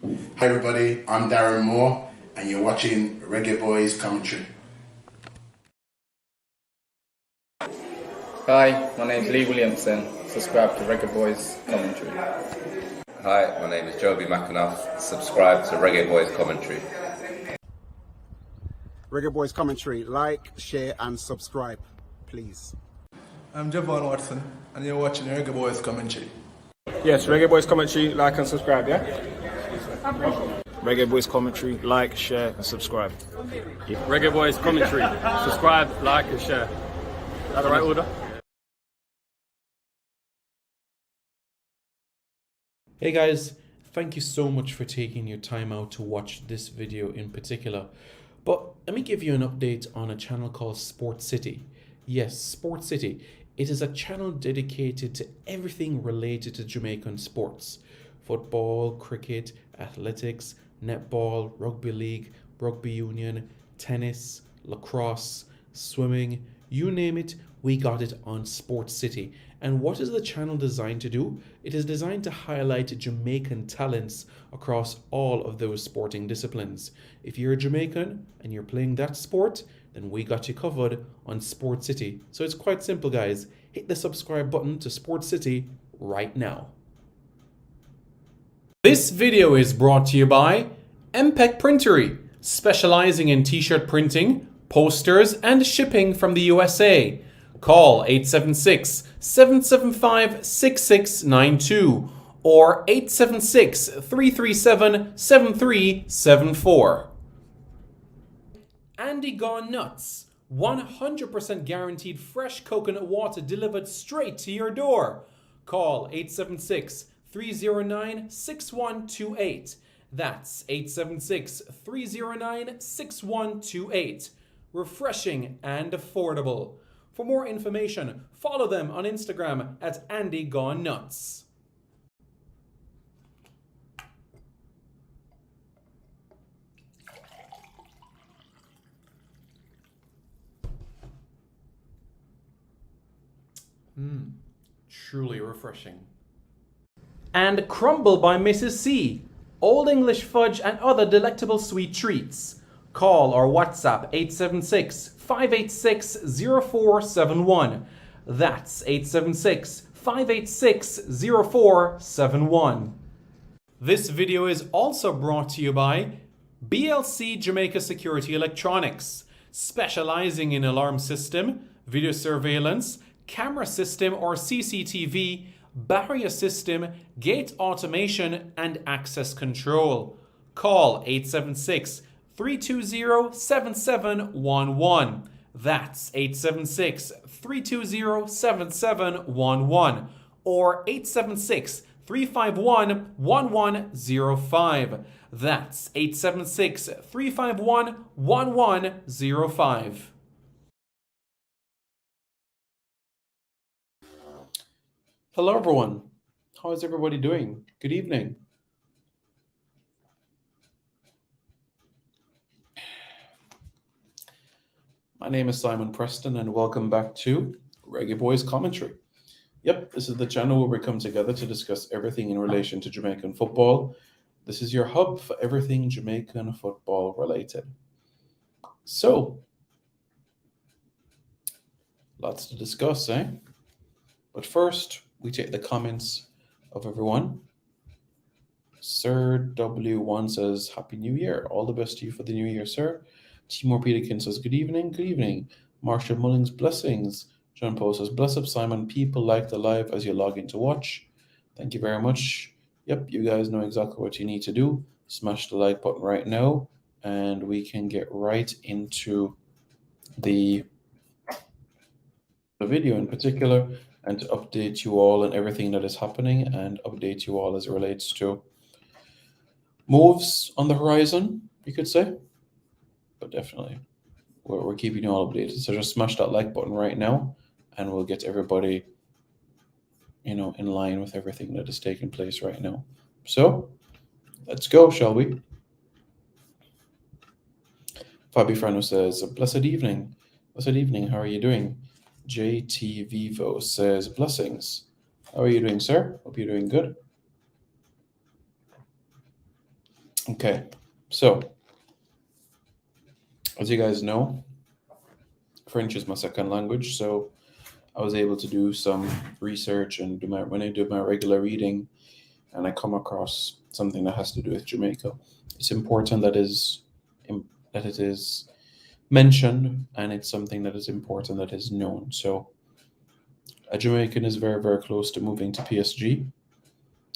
Hi everybody, I'm Darren Moore and you're watching Reggae Boyz commentary. Hi, my name is Lee Williamson. Subscribe to Reggae Boyz commentary. Hi, my name is Joby McAnuff. Subscribe to Reggae Boyz commentary. Reggae Boyz commentary. Like, share and subscribe, please. I'm Javon Watson and you're watching Reggae Boyz commentary. Yes, Reggae Boyz commentary. Like and subscribe, yeah? Reggae Boyz commentary. Like, share and subscribe. Yeah. Reggae Boyz commentary. Subscribe, like and share. Is that the right order? Hey guys, thank you so much for taking your time out to watch this video in particular. But let me give you an update on a channel called Sport City. Yes, Sport City. It is a channel dedicated to everything related to Jamaican sports. Football, cricket, athletics, netball, rugby league, rugby union, tennis, lacrosse, swimming, you name it, we got it on Sport City. And what is the channel designed to do? It is designed to highlight Jamaican talents across all of those sporting disciplines. If you're a Jamaican and you're playing that sport, then we got you covered on Sport City. So it's quite simple, guys. Hit the subscribe button to Sport City right now. This video is brought to you by MPEC Printery, specializing in t-shirt printing, posters, and shipping from the USA. Call 876-775-6692 or 876-337-7374. Andy Gone Nuts, 100% guaranteed fresh coconut water delivered straight to your door. Call 876-309-6128. That's 876-309-6128. Refreshing and affordable. For more information, follow them on Instagram at Andy Gone Nuts. Truly refreshing. And Crumble by Mrs. C. Old English fudge and other delectable sweet treats. Call or WhatsApp 876-586-0471. That's 876-586-0471. This video is also brought to you by BLC Jamaica Security Electronics, specializing in alarm system, video surveillance, camera system or CCTV, barrier system, gate automation, and access control. Call 876-320-7711. That's 876-320-7711 or 876-351-1105. That's 876-351-1105. Hello everyone. How is everybody doing? Good evening. My name is Simon Preston and welcome back to Reggae Boyz commentary. Yep, this is the channel where we come together to discuss everything in relation to Jamaican football. This is your hub for everything Jamaican football related. So, lots to discuss, eh? But first, we take the comments of everyone. Sir W1 says, Happy New Year. All the best to you for the new year, sir. Timur Peterkin says, Good evening, good evening. Marshall Mullings, blessings. John Poe says, Bless up, Simon. People like the live as you log in to watch. Thank you very much. Yep, you guys know exactly what you need to do. Smash the like button right now, and we can get right into the video in particular, and to update you all on everything that is happening and update you all as it relates to moves on the horizon, you could say. But definitely, we're keeping you all updated. So just smash that like button right now, and we'll get everybody, in line with everything that is taking place right now. So let's go, shall we? Fabi Frano says, Blessed evening. Blessed evening. How are you doing? JT Vivo says, Blessings. How are you doing, sir? Hope you're doing good. Okay, so as you guys know, French is my second language, so I was able to do some research and when I do my regular reading and I come across something that has to do with Jamaica, it's important that it is mentioned, and it's something that is important that is known. So a Jamaican is very, very close to moving to PSG.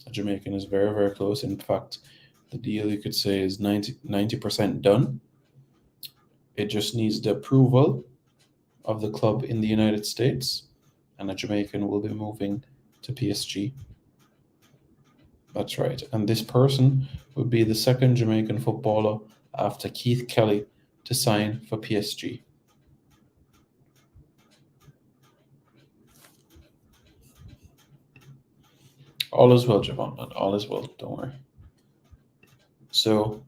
A Jamaican is very, very close. In fact, the deal you could say is 90% done. It just needs the approval of the club in the United States, and a Jamaican will be moving to PSG. That's right. And this person would be the second Jamaican footballer after Keith Kelly to sign for PSG. All is well, Javon, man. All is well. Don't worry. So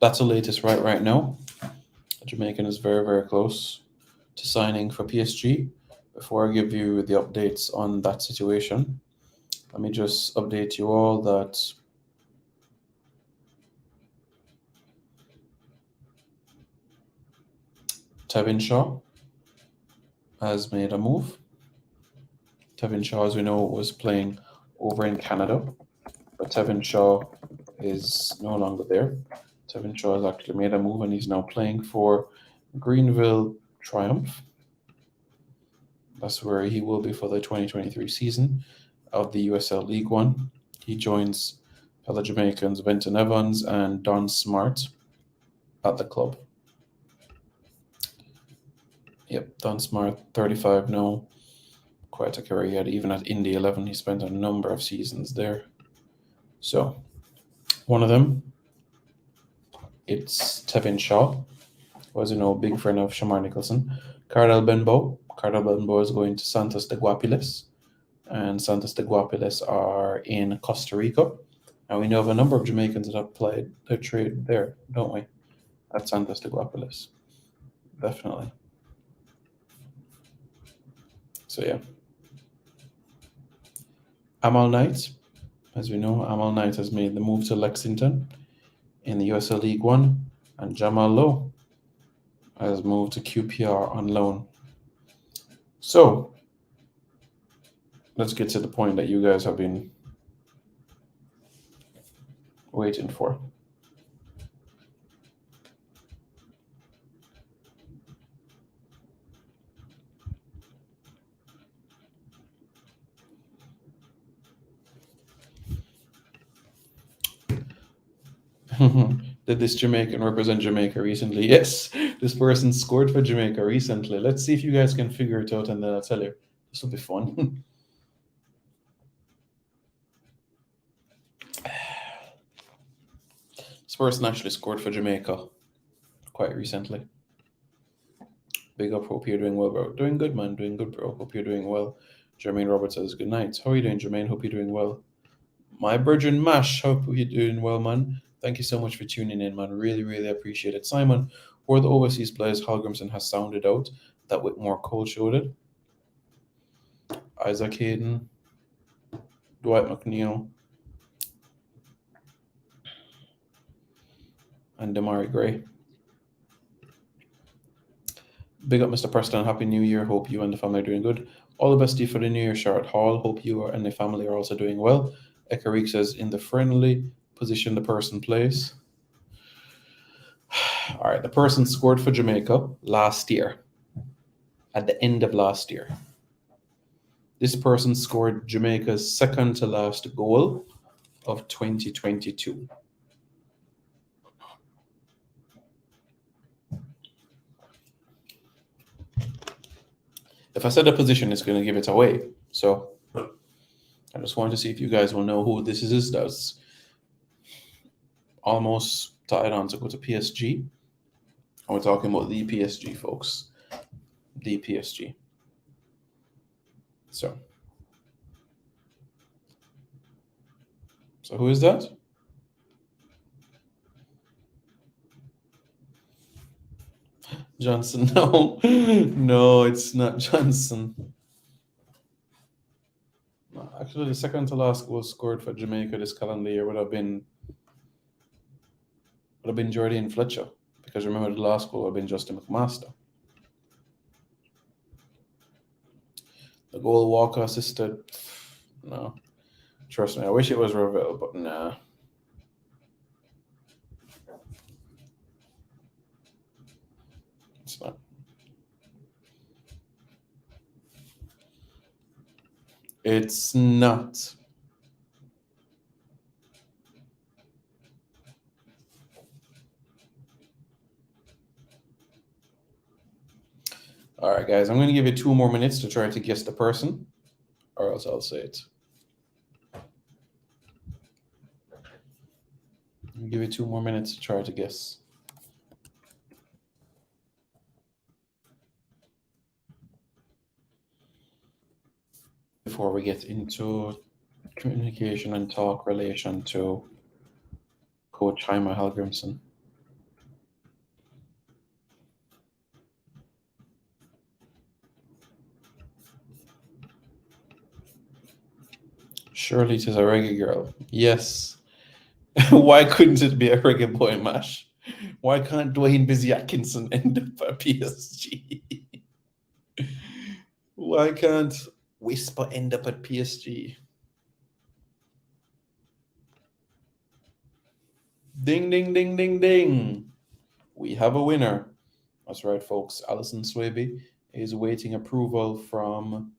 that's the latest right now. A Jamaican is very, very close to signing for PSG. Before I give you the updates on that situation, let me just update you all that Tevin Shaw has made a move. Tevin Shaw, as we know, was playing over in Canada, but Tevin Shaw is no longer there. Tevin Shaw has actually made a move and he's now playing for Greenville Triumph. That's where he will be for the 2023 season of the USL League One. He joins fellow Jamaicans Venton Evans and Don Smart at the club. Yep, Don Smart, 35 now. Quite a career he had. Even at Indy 11, he spent a number of seasons there. So, one of them, it's Tevin Shaw, who, as you know, a big friend of Shamar Nicholson. Cardell Benbow. Cardell Benbow is going to Santos de Guapiles, and Santos de Guapiles are in Costa Rica. And we know of a number of Jamaicans that have played their trade there, don't we? At Santos de Guapiles. Definitely. So, yeah. Amal Knight, as we know, Amal Knight has made the move to Lexington in the USL League One, and Jamal Lowe has moved to QPR on loan. So, let's get to the point that you guys have been waiting for. Did this Jamaican represent Jamaica recently? Yes, this person scored for Jamaica recently. Let's see if you guys can figure it out, and then I'll tell you. This will be fun. This person actually scored for Jamaica quite recently. Big up, hope you're doing well, bro. Doing good, man. Doing good, bro. Hope you're doing well. Jermaine Roberts says, good night. How are you doing, Jermaine? Hope you're doing well. My brethren Mash, hope you're doing well, man. Thank you so much for tuning in, man. Really, really appreciate it. Simon, who are the overseas players Hallgrimsson has sounded out that Whitmore Cole showed it? Isaac Hayden, Dwight McNeil, and Damari Gray. Big up, Mr. Preston. Happy New Year. Hope you and the family are doing good. All the best to you for the New Year, Charlotte Hall. Hope you and the family are also doing well. Ekarik says, in the friendly position the person plays. All right, the person scored for Jamaica last year, at the end of last year. This person scored Jamaica's second to last goal of 2022. If I said a position, it's going to give it away. So I just wanted to see if you guys will know who this is. That's almost tied on to go to PSG. And we're talking about the PSG, folks. The PSG. So who is that? Johnson. No, no, it's not Johnson. Actually, the second to last goal scored for Jamaica this calendar year would have been would have been Jordan Fletcher, because remember the last goal would have been Justin McMaster. The goal Walker assisted, no. Trust me, I wish it was Ravel, but nah. It's not. It's not. All right, guys, I'm going to give you 2 more minutes to try to guess the person, or else I'll say it. I'll give you 2 more minutes to try to guess. Before we get into communication and talk relation to Coach Jaime Hallgrimsson. Surely it is a reggae girl. Yes. Why couldn't it be a reggae boy mash? Why can't Dwayne Busy Atkinson end up at PSG? Why can't Whisper end up at PSG? Ding, ding, ding, ding, ding. We have a winner. That's right, folks. Allyson Swaby is waiting approval from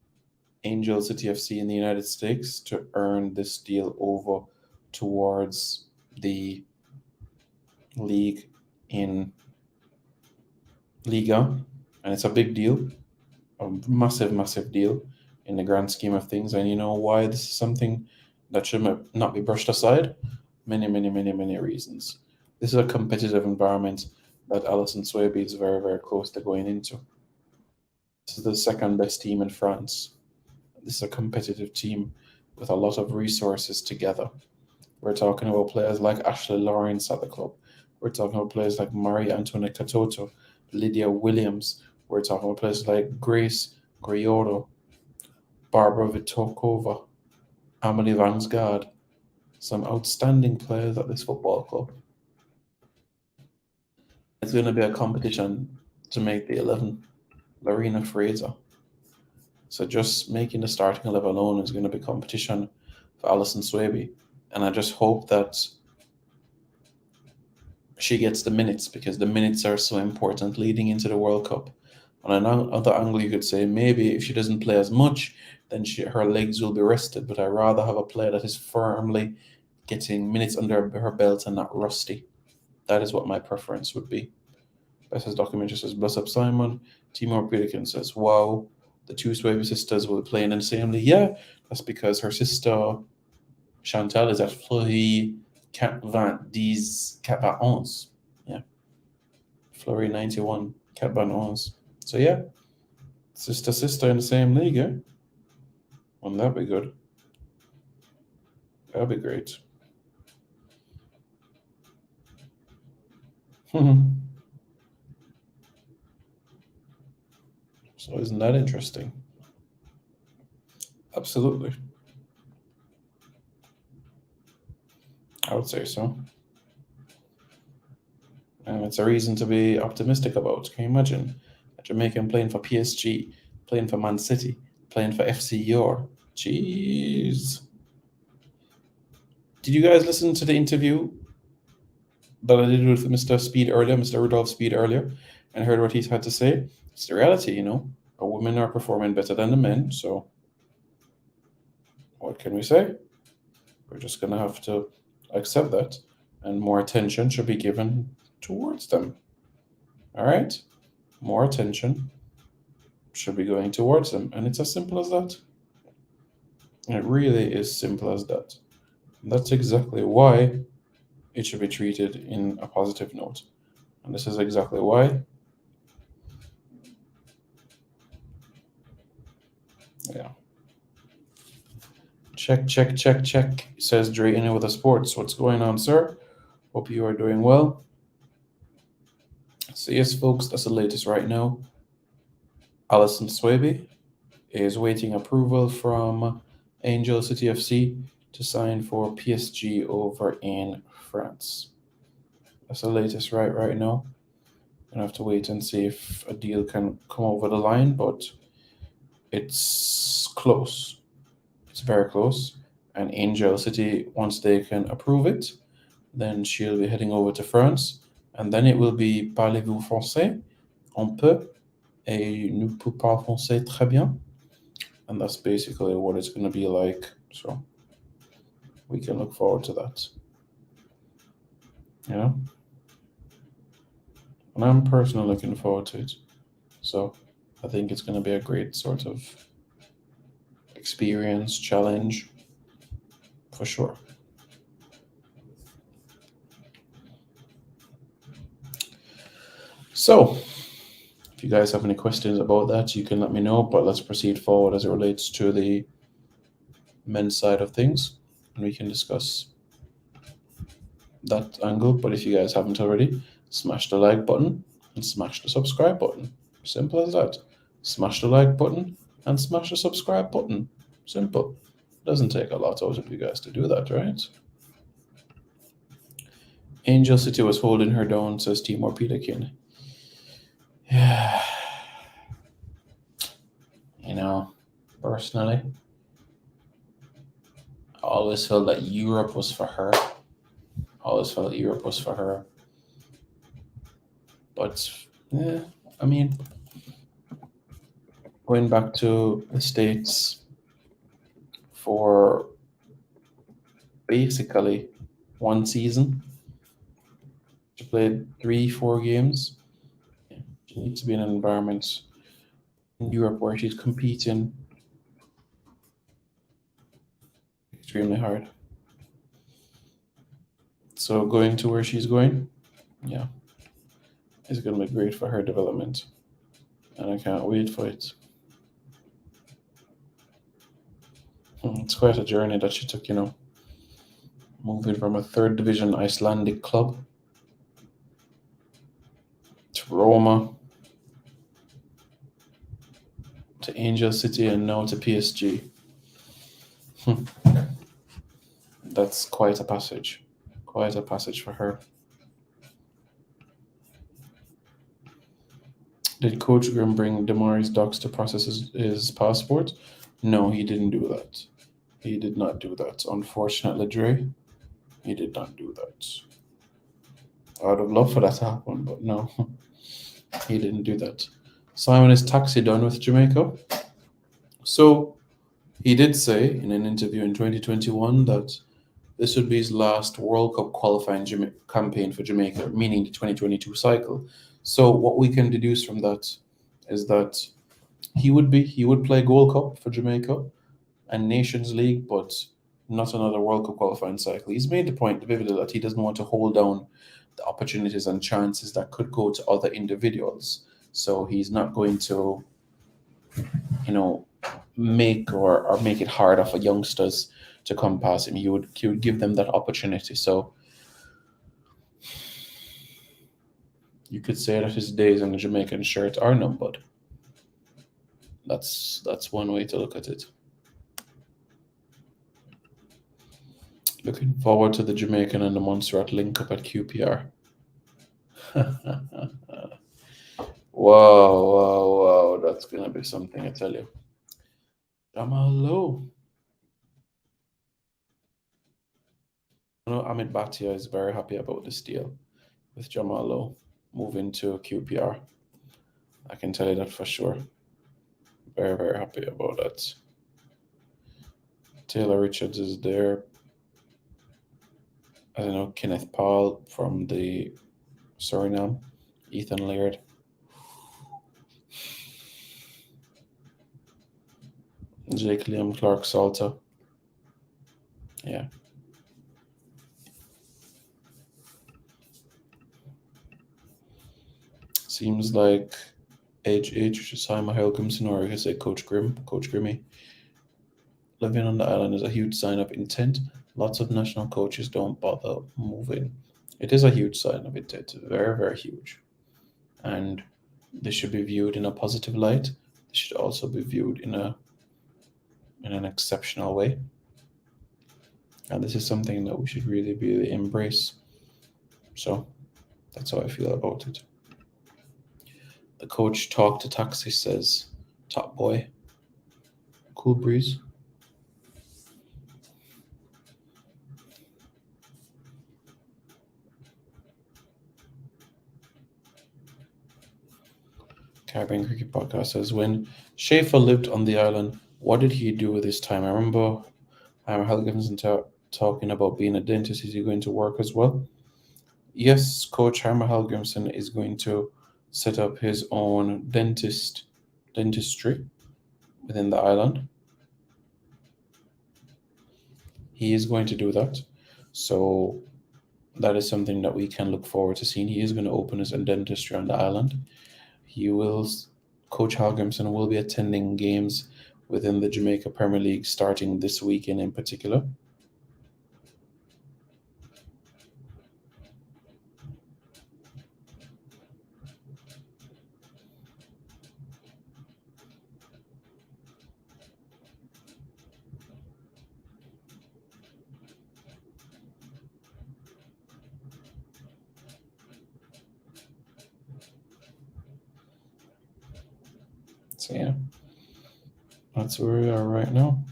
Angel City FC in the United States to earn this deal over towards the league in Liga. And it's a big deal, a massive, massive deal in the grand scheme of things. And you know why this is something that should not be brushed aside? Many, many, many, many reasons. This is a competitive environment that Allyson Swaby is very, very close to going into. This is the second best team in France. This is a competitive team with a lot of resources together. We're talking about players like Ashley Lawrence at the club. We're talking about players like Marie Antoinette Katoto, Lydia Williams. We're talking about players like Grace Griotto, Barbara Vitokova, Amelie Vansgaard. Some outstanding players at this football club. It's going to be a competition to make the 11. Lorena Fraser. So just making the starting 11 alone is going to be competition for Allyson Swaby. And I just hope that she gets the minutes, because the minutes are so important leading into the World Cup. On another angle, you could say maybe if she doesn't play as much, then her legs will be rested. But I'd rather have a player that is firmly getting minutes under her belt and not rusty. That is what my preference would be. Best documentary says, bless up Simon. Timur Piedikin says, wow, the 2 Swaby sisters will be playing in the same league. Yeah, that's because her sister Chantal is at Fleury 91. Yeah. Fleury 91, 91. So yeah, sister in the same league, yeah? Wouldn't that be good? That'd be great. So isn't that interesting? Absolutely. I would say so. And it's a reason to be optimistic about. Can you imagine a Jamaican playing for PSG, playing for Man City, playing for FC Yor? Jeez. Did you guys listen to the interview that I did with Mr. Speed earlier, Mr. Rudolph Speed earlier, and heard what he had to say? It's the reality, you know. Our women are performing better than the men, so what can we say? We're just going to have to accept that, and more attention should be given towards them. All right? More attention should be going towards them, and it's as simple as that. It really is simple as that. And that's exactly why it should be treated in a positive note. And this is exactly why. Yeah. Check, says Dre in with the sports. What's going on, sir? Hope you are doing well. So yes, folks, that's the latest right now. Allyson Swaby is waiting approval from Angel City FC to sign for PSG over in France. That's the latest right now. Gonna have to wait and see if a deal can come over the line, but it's close. It's very close. And Angel City, once they can approve it, then she'll be heading over to France. And then it will be Parlez-vous français? On peut. Et nous peut pas français très bien. And that's basically what it's going to be like. So we can look forward to that. You know? And I'm personally looking forward to it. So I think it's going to be a great sort of experience, challenge, for sure. So, if you guys have any questions about that, you can let me know, but let's proceed forward as it relates to the men's side of things, and we can discuss that angle. But if you guys haven't already, smash the like button and smash the subscribe button. Simple as that. Smash the like button and smash the subscribe button. Simple. Doesn't take a lot out of you guys to do that, right? Angel City was holding her down, says Timor Peterkin. Yeah. You know, personally, I always felt that Europe was for her. But, yeah, I mean, going back to the States for basically one season, she played 3-4 games. She needs to be in an environment in Europe where she's competing extremely hard. So going to where she's going, yeah, is going to be great for her development. And I can't wait for it. It's quite a journey that she took, you know, moving from a 3rd division Icelandic club to Roma, to Angel City, and now to PSG. That's quite a passage. Quite a passage for her. Did Coach Grimm bring Damari's docs to process his passport? No, he didn't do that. He did not do that. Unfortunately, Dre, he did not do that. I would have loved for that to happen, but no, he didn't do that. Simon, is taxi done with Jamaica? So he did say in an interview in 2021 that this would be his last World Cup qualifying campaign for Jamaica, meaning the 2022 cycle. So what we can deduce from that is that he would play Gold Cup for Jamaica and Nations League, but not another World Cup qualifying cycle. He's made the point vividly that he doesn't want to hold down the opportunities and chances that could go to other individuals. So he's not going to, you know, make it harder for youngsters to come past him. He would give them that opportunity. So you could say that his days in the Jamaican shirt are numbered. That's one way to look at it. Looking forward to the Jamaican and the Montserrat link up at QPR. Wow, that's gonna be something, I tell you. Jamal Lowe. You know, Amit Bhatia is very happy about this deal with Jamal Lowe moving to QPR. I can tell you that for sure. Very, very happy about that. Taylor Richards is there. I don't know, Kenneth Paul from the Suriname, Ethan Laird. Jake Liam Clark Salter. Yeah. Seems like HH, Simon Hallgrimsson, or I could say Coach Grimmy. Living on the island is a huge sign of intent. Lots of national coaches don't bother moving. It is a huge sign of intent, very, very huge. And this should be viewed in a positive light. This should also be viewed in an exceptional way. And this is something that we should really embrace. So That's how I feel about it. The coach talked to taxi, says, top boy, cool breeze. Caribbean Cricket Podcast says, when Schaefer lived on the island, what did he do with his time? I remember Hallgrimsson talking about being a dentist. Is he going to work as well? Yes, Coach Hallgrimsson is going to set up his own dentistry within the island. He is going to do that. So that is something that we can look forward to seeing. He is going to open his own dentistry on the island. Coach Halgrimsson will be attending games within the Jamaica Premier League starting this weekend in particular. So yeah, that's where we are right now.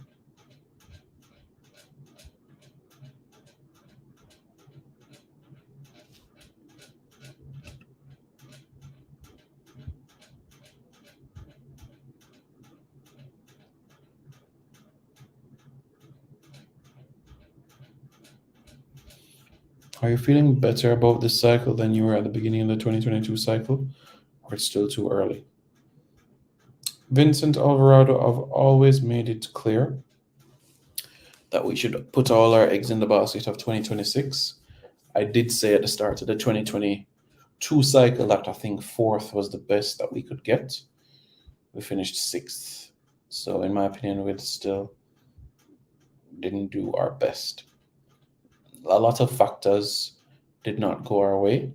Are you feeling better about this cycle than you were at the beginning of the 2022 cycle, or it's still too early? Vincent Alvarado, I've always made it clear that we should put all our eggs in the basket of 2026. I did say at the start of the 2022 cycle that I think 4th was the best that we could get. We finished 6th. So in my opinion, we still didn't do our best. A lot of factors did not go our way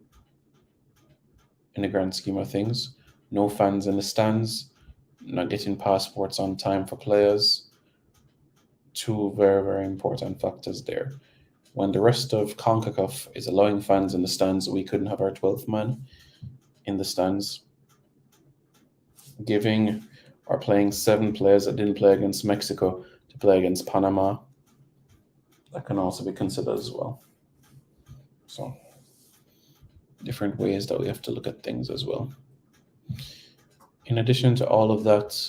in the grand scheme of things. No fans in the stands, not getting passports on time for players. 2 very, very important factors there. When the rest of CONCACAF is allowing fans in the stands, we couldn't have our 12th man in the stands. Giving or playing 7 players that didn't play against Mexico to play against Panama, that can also be considered as well. So, different ways that we have to look at things as well. In addition to all of that,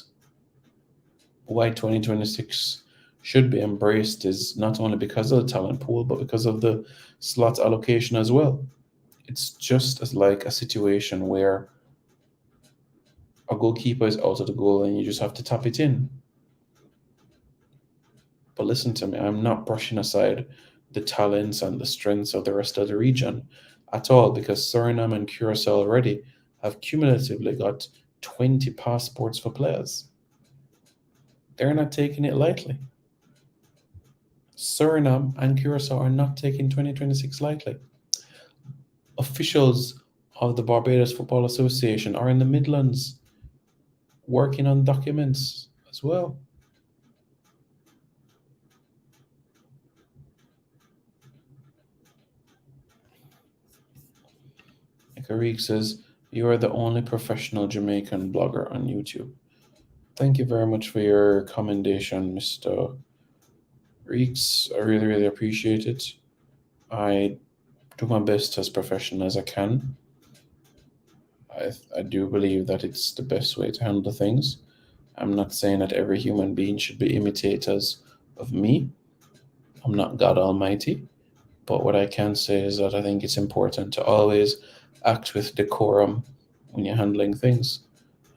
why 2026 should be embraced is not only because of the talent pool, but because of the slot allocation as well. It's just as like a situation where a goalkeeper is out of the goal and you just have to tap it in. But listen to me, I'm not brushing aside the talents and the strengths of the rest of the region at all, because Suriname and Curacao already have cumulatively got 20 passports for players. They're not taking it lightly. Suriname and Curacao are not taking 2026 lightly. Officials of the Barbados Football Association are in the Midlands working on documents as well. Karik says, you are the only professional Jamaican blogger on YouTube. Thank you very much for your commendation, Mr. Reeks. I really, really appreciate it. I do my best as professional as I can. I do believe that it's the best way to handle things. I'm not saying that every human being should be imitators of me. I'm not God Almighty. But what I can say is that I think it's important to always act with decorum when you're handling things.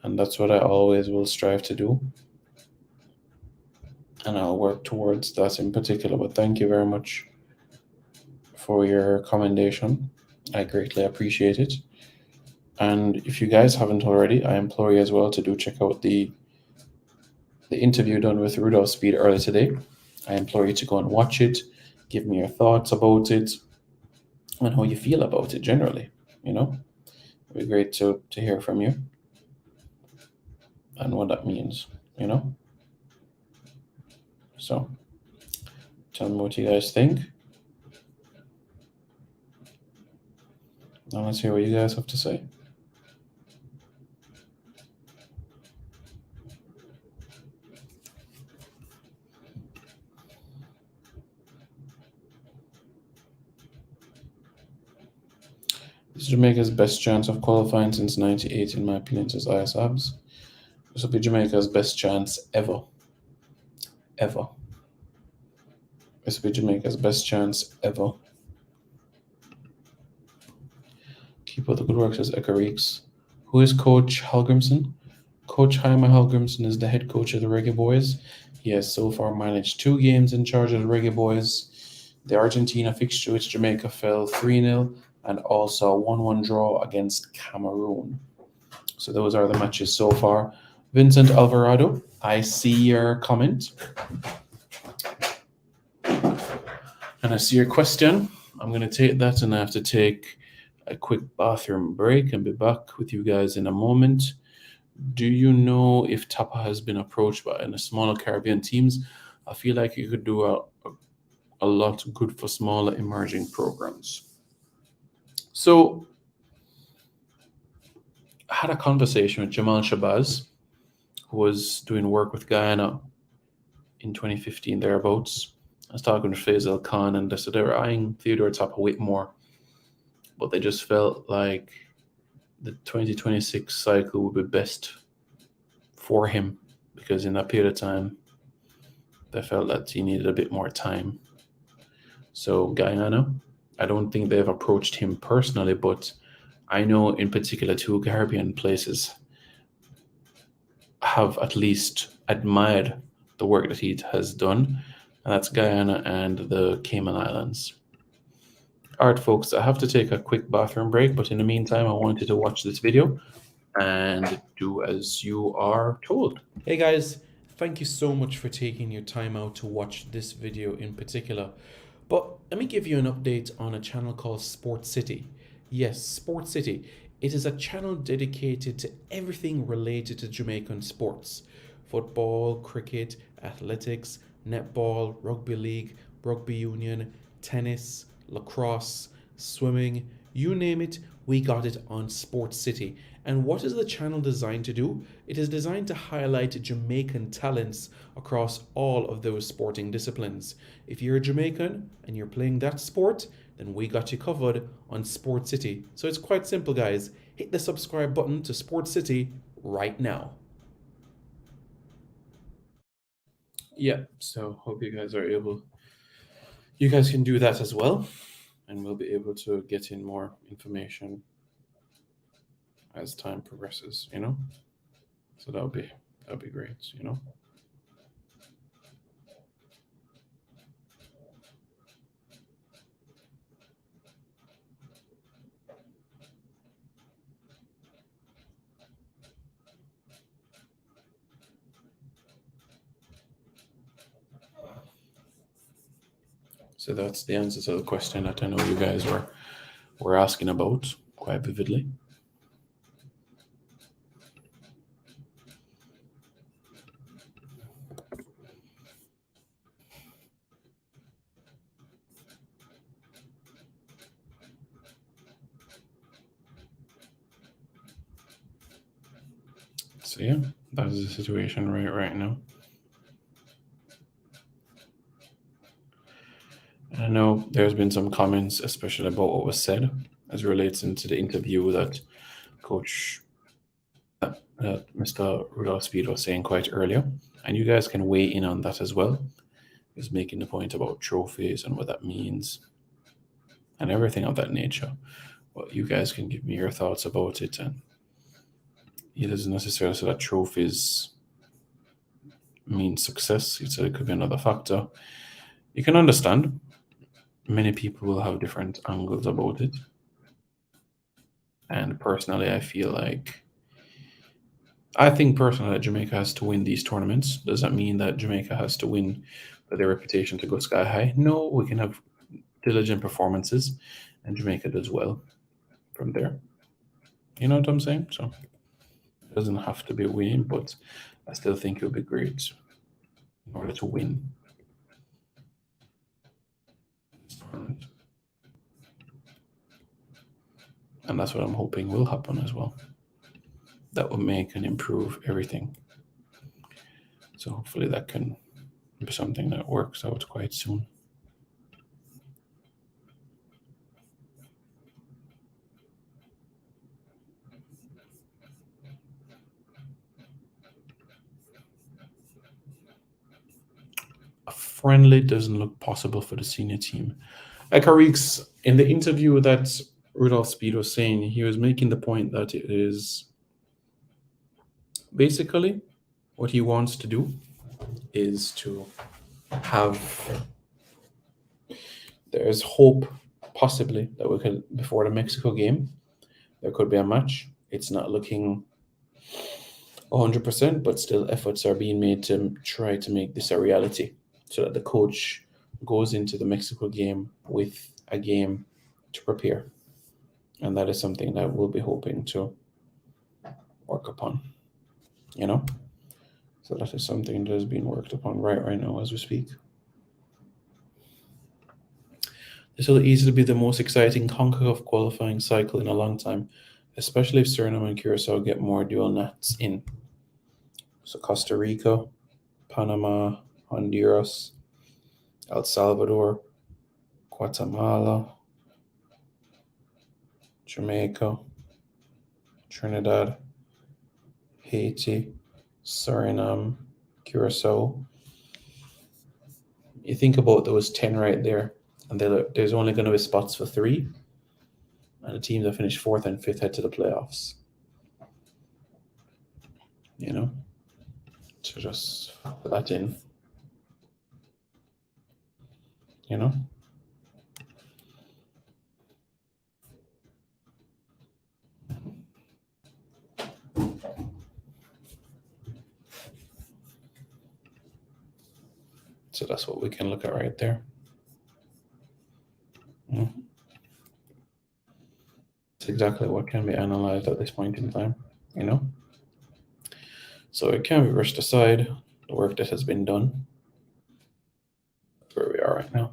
And that's what I always will strive to do. And I'll work towards that in particular. But thank you very much for your commendation. I greatly appreciate it. And if you guys haven't already, I implore you as well to do check out the interview done with Rudolph Speed earlier today. I implore you to go and watch it. Give me your thoughts about it and how you feel about it generally. You know, it'd be great to hear from you and what that means, you know. So tell me what you guys think. Now let's hear what you guys have to say. This is Jamaica's best chance of qualifying since '98, in my opinion, says ISABs. This will be Jamaica's best chance ever. Ever. This will be Jamaica's best chance ever. Keep up the good work, says Ekareeks. Who is Coach Hallgrimsson? Coach Jaime Hallgrimsson is the head coach of the Reggae Boyz. He has so far managed 2 games in charge of the Reggae Boyz. The Argentina fixture, which Jamaica fell 3-0, and also a 1-1 draw against Cameroon. So those are the matches so far. Vincent Alvarado, I see your comment. And I see your question. I'm going to take that, and I have to take a quick bathroom break and be back with you guys in a moment. Do you know if Tapa has been approached by any smaller Caribbean teams? I feel like you could do a lot good for smaller emerging programs. So I had a conversation with Jamal Shabazz, who was doing work with Guyana in 2015 thereabouts. I was talking to Faisal Khan, and they said they were eyeing Theodore Tapa Whitmore, but they just felt like the 2026 cycle would be best for him, because in that period of time, they felt that he needed a bit more time. So Guyana, I don't think they've approached him personally, but I know in particular 2 Caribbean places have at least admired the work that he has done, and that's Guyana and the Cayman Islands. All right, folks, I have to take a quick bathroom break, but in the meantime, I wanted to watch this video and do as you are told. Hey guys, thank you so much for taking your time out to watch this video in particular. But let me give you an update on a channel called Sport City. Yes, Sport City. It is a channel dedicated to everything related to Jamaican sports. Football, cricket, athletics, netball, rugby league, rugby union, tennis, lacrosse, swimming, you name it, we got it on Sports City. And what is the channel designed to do? It is designed to highlight Jamaican talents across all of those sporting disciplines. If you're a Jamaican and you're playing that sport, then we got you covered on Sports City. So it's quite simple, guys. Hit the subscribe button to Sports City right now. Yeah, so hope you guys are able, you guys can do that as well, and we'll be able to get in more information as time progresses, you know? So that'll be great, you know? So that's the answer to the question that I know you guys were asking about quite vividly. So yeah, that is the situation right now. I know there's been some comments, especially about what was said as it relates into the interview that Mr. Rudolph Speed was saying quite earlier. And you guys can weigh in on that as well. He was making the point about trophies and what that means and everything of that nature. Well, you guys can give me your thoughts about it. And it doesn't necessarily say that trophies mean success. He said it could be another factor. You can understand. Many people will have different angles about it. And personally, I think personally that Jamaica has to win these tournaments. Does that mean that Jamaica has to win for their reputation to go sky high? No, we can have diligent performances, and Jamaica does well from there. You know what I'm saying? So it doesn't have to be winning, but I still think it would be great in order to win. And that's what I'm hoping will happen as well. That will make and improve everything. So hopefully that can be something that works out quite soon. A friendly doesn't look possible for the senior team. Akarik, in the interview that Rudolph Speed was saying, he was making the point that it is basically what he wants to do is to have, there's hope possibly that we could, before the Mexico game, there could be a match. It's not looking 100%, but still efforts are being made to try to make this a reality so that the coach goes into the Mexico game with a game to prepare. And that is something that we'll be hoping to work upon, you know? So that is something that is being worked upon right now as we speak. This will easily be the most exciting CONCACAF qualifying cycle in a long time, especially if Suriname and Curacao get more dual nats in. So Costa Rica, Panama, Honduras, El Salvador, Guatemala, Jamaica, Trinidad, Haiti, Suriname, Curacao. You think about those 10 right there, and there's only going to be spots for 3, and the teams that finish 4th and 5th head to the playoffs. You know, so just put that in. You know. So that's what we can look at right there. It's exactly what can be analyzed at this point in time, you know? So it can't be brushed aside, the work that has been done. That's where we are right now.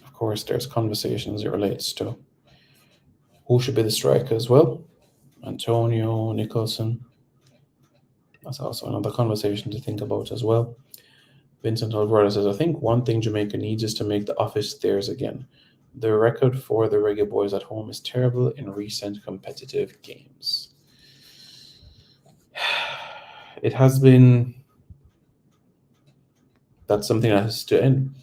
Of course, there's conversations it relates to who should be the striker as well. Antonio, Nicholson. That's also another conversation to think about as well. Vincent Alvarado says, I think one thing Jamaica needs is to make the office theirs again. The record for the Reggae Boyz at home is terrible in recent competitive games. It has been... That's something that has to end.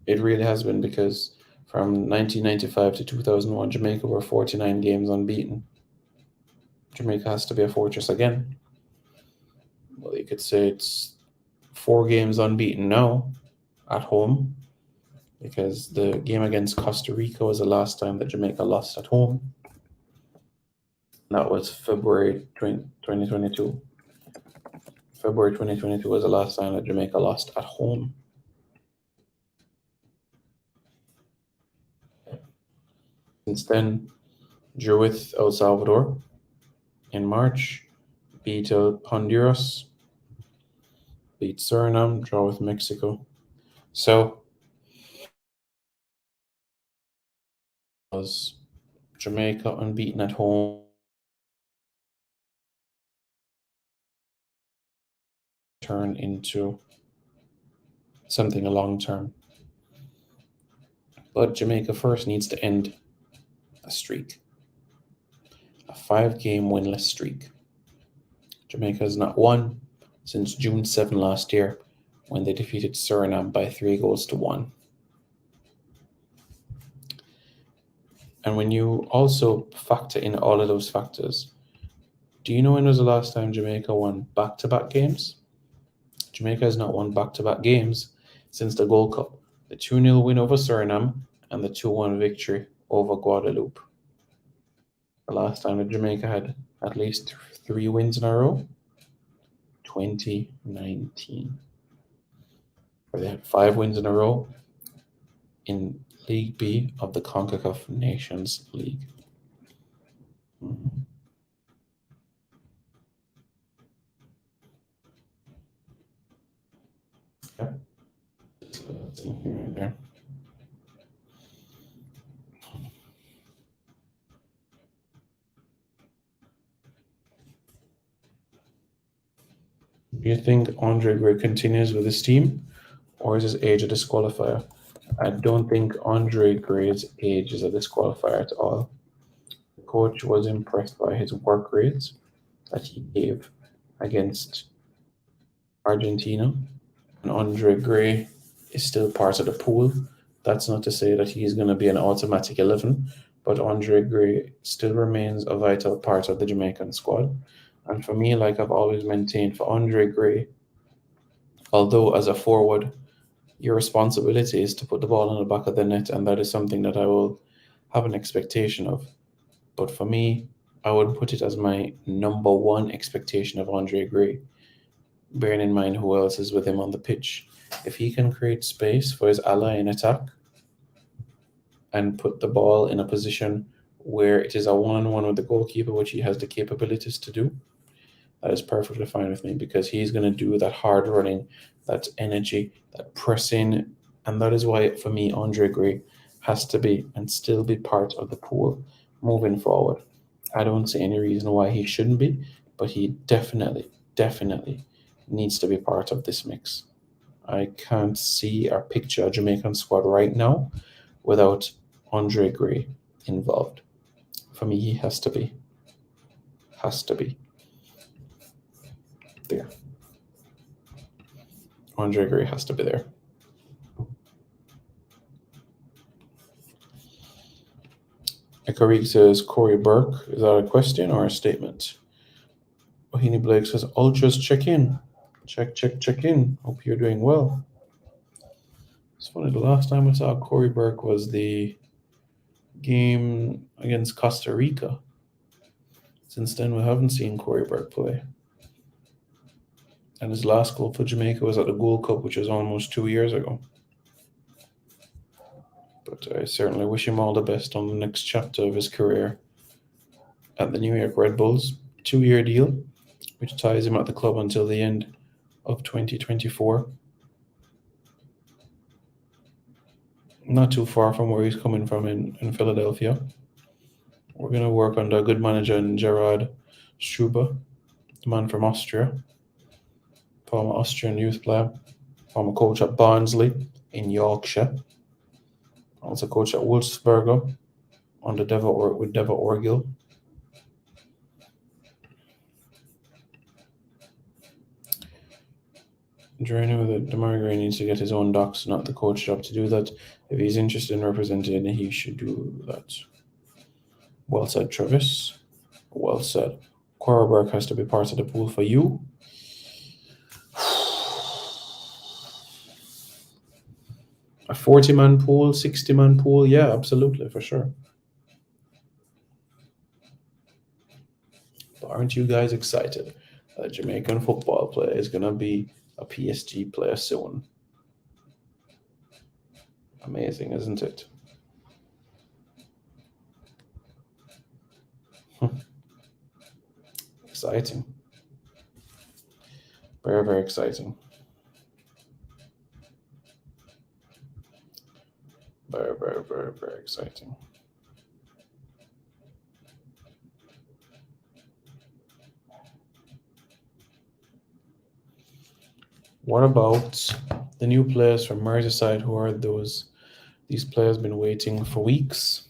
It really has been, because from 1995 to 2001, Jamaica were 49 games unbeaten. Jamaica has to be a fortress again. Well, you could say it's 4 games unbeaten now at home, because the game against Costa Rica was the last time that Jamaica lost at home. That was February 2022. February 2022 was the last time that Jamaica lost at home. Since then, drew with El Salvador in March, beat Honduras, beat Suriname, draw with Mexico. So, was Jamaica unbeaten at home, turn into something a long term. But Jamaica first needs to end a streak, a 5-game winless streak. Jamaica has not won since June 7 last year, when they defeated Suriname by 3-1. And when you also factor in all of those factors, do you know when was the last time Jamaica won back-to-back games? Jamaica has not won back-to-back games since the Gold Cup, the 2-0 win over Suriname and the 2-1 victory over Guadeloupe. The last time that Jamaica had at least 3 wins in a row, 2019. Where they had 5 wins in a row in League B of the CONCACAF Nations League. Yeah. Do you think Andre Gray continues with his team, or is his age a disqualifier? I don't think Andre Gray's age is a disqualifier at all. The coach was impressed by his work rates that he gave against Argentina, and Andre Gray is still part of the pool. That's not to say that he's going to be an automatic 11, but Andre Gray still remains a vital part of the Jamaican squad. And for me, like I've always maintained, for Andre Gray, although as a forward, your responsibility is to put the ball in the back of the net, and that is something that I will have an expectation of. But for me, I would put it as my number one expectation of Andre Gray, bearing in mind who else is with him on the pitch. If he can create space for his ally in attack and put the ball in a position where it is a one-on-one with the goalkeeper, which he has the capabilities to do, that is perfectly fine with me, because he's going to do that hard running, that energy, that pressing, and that is why, for me, Andre Gray has to be and still be part of the pool moving forward. I don't see any reason why he shouldn't be, but he definitely needs to be part of this mix. I can't see or picture a Jamaican squad right now without Andre Gray involved. For me, he has to be. There. Andre Gray has to be there. Ekarik says, Corey Burke, is that a question or a statement? Ohini Blake says, Ultras check in. Check in. Hope you're doing well. It's funny, the last time I saw Corey Burke was the game against Costa Rica. Since then, we haven't seen Corey Burke play. And his last goal for Jamaica was at the Gold Cup, which was almost 2 years ago. But I certainly wish him all the best on the next chapter of his career at the New York Red Bulls. 2-year deal, which ties him at the club until the end of 2024. Not too far from where he's coming from in Philadelphia. We're going to work under a good manager in Gerard Struber, the man from Austria, former Austrian youth player, former coach at Barnsley in Yorkshire, also coach at Wolfsburger under with Deva Orgil. During that Damari Gray needs to get his own docs, not the coach job to do that. If he's interested in representing, he should do that. Well said, Travis. Well said. Corey Burke has to be part of the pool for you. A 40-man pool, 60-man pool, yeah, absolutely, for sure. But aren't you guys excited that a Jamaican football player is going to be a PSG player soon? Amazing, isn't it? Exciting. Very, very exciting. Very, very, very, very exciting. What about the new players from Merseyside? Who are those? These players been waiting for weeks.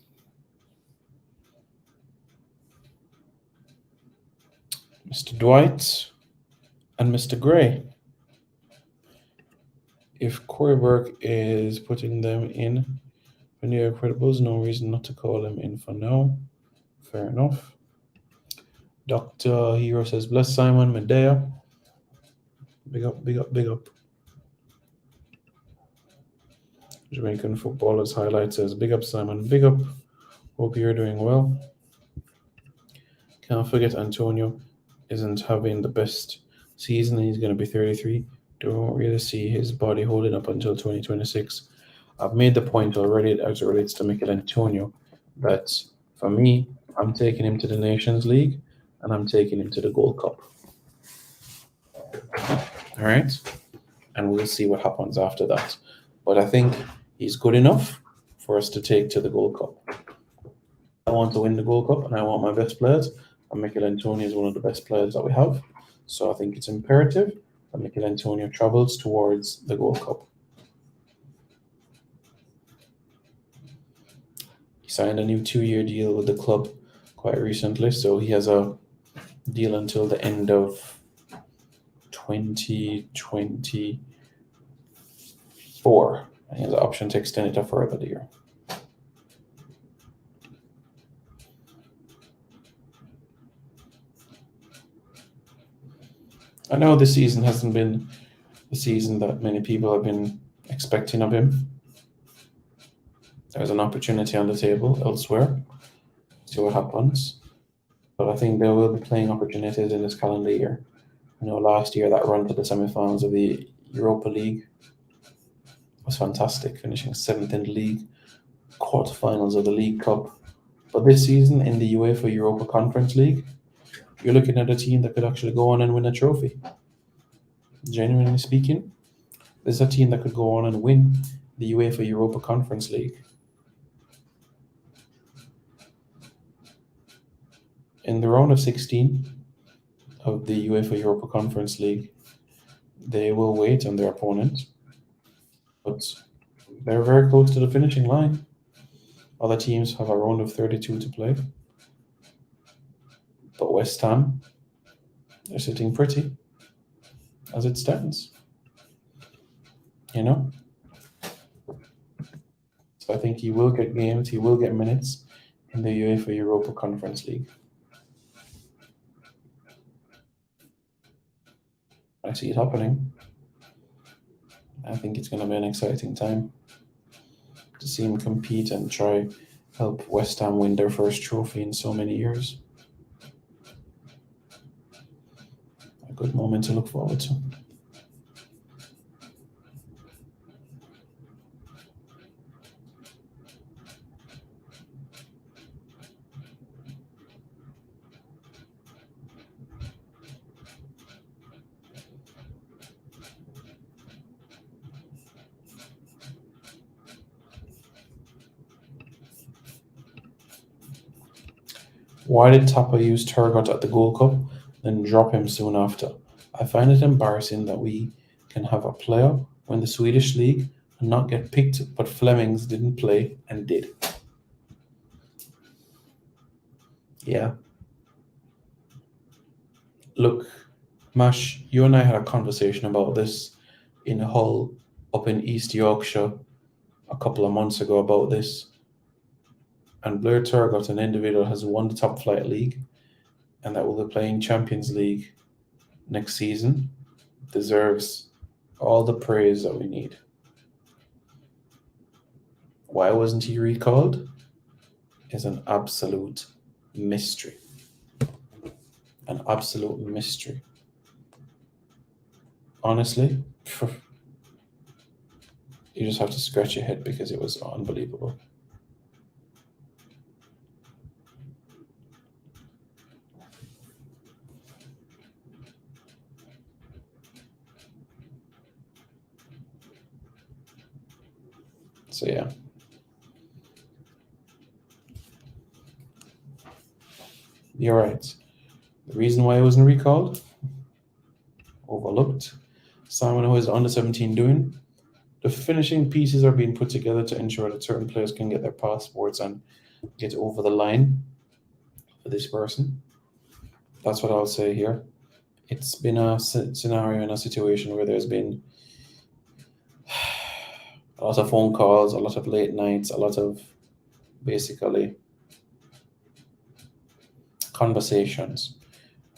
Mr. Dwight and Mr. Gray. If Corey Burke is putting them in for New York Red Bulls, no reason not to call him in for now. Fair enough. Dr. Hero says, bless Simon Medea. Big up, big up, big up. Jamaican Footballers Highlight says, big up, Simon, big up. Hope you're doing well. Can't forget Antonio isn't having the best season. He's going to be 33. Don't really see his body holding up until 2026. I've made the point already as it relates to Mikel Antonio that for me, I'm taking him to the Nations League and I'm taking him to the Gold Cup. All right? And we'll see what happens after that. but I think he's good enough for us to take to the Gold Cup. I want to win the Gold Cup, and I want my best players, and Mikel Antonio is one of the best players that we have. So I think it's imperative that Mikel Antonio travels towards the Gold Cup. He signed a new 2-year deal with the club quite recently, so he has a deal until the end of 2024. And he has an option to extend it a further year. I know this season hasn't been the season that many people have been expecting of him. There's an opportunity on the table elsewhere. See what happens. But I think there will be playing opportunities in this calendar year. I know last year that run to the semi-finals of the Europa League was fantastic, finishing 7th in the league, quarterfinals of the League Cup. But this season in the UEFA Europa Conference League, you're looking at a team that could actually go on and win a trophy. Genuinely speaking, there's a team that could go on and win the UEFA Europa Conference League. In the round of 16 of the UEFA Europa Conference League, they will wait on their opponent, but they're very close to the finishing line. Other teams have a round of 32 to play. But West Ham, they're sitting pretty as it stands. You know? So I think he will get games, he will get minutes in the UEFA Europa Conference League. I see it happening. I think it's going to be an exciting time to see him compete and try help West Ham win their first trophy in so many years. A good moment to look forward to. Why did Tapa use Turgot at the Gold Cup, then drop him soon after? I find it embarrassing that we can have a player win the Swedish league and not get picked, but Flemings didn't play and did. Yeah. Look, Mash, you and I had a conversation about this in Hull up in East Yorkshire a couple of months ago about this. And Blair Turgot, an individual, has won the top flight league and that will be playing Champions League next season, deserves all the praise that we need. Why wasn't he recalled is an absolute mystery. An absolute mystery. Honestly, you just have to scratch your head because it was unbelievable. So yeah. You're right. The reason why I wasn't recalled, overlooked. Simon, who is under 17 doing. The finishing pieces are being put together to ensure that certain players can get their passports and get over the line for this person. That's what I'll say here. It's been a scenario and a situation where there's been a lot of phone calls, a lot of late nights, a lot of basically conversations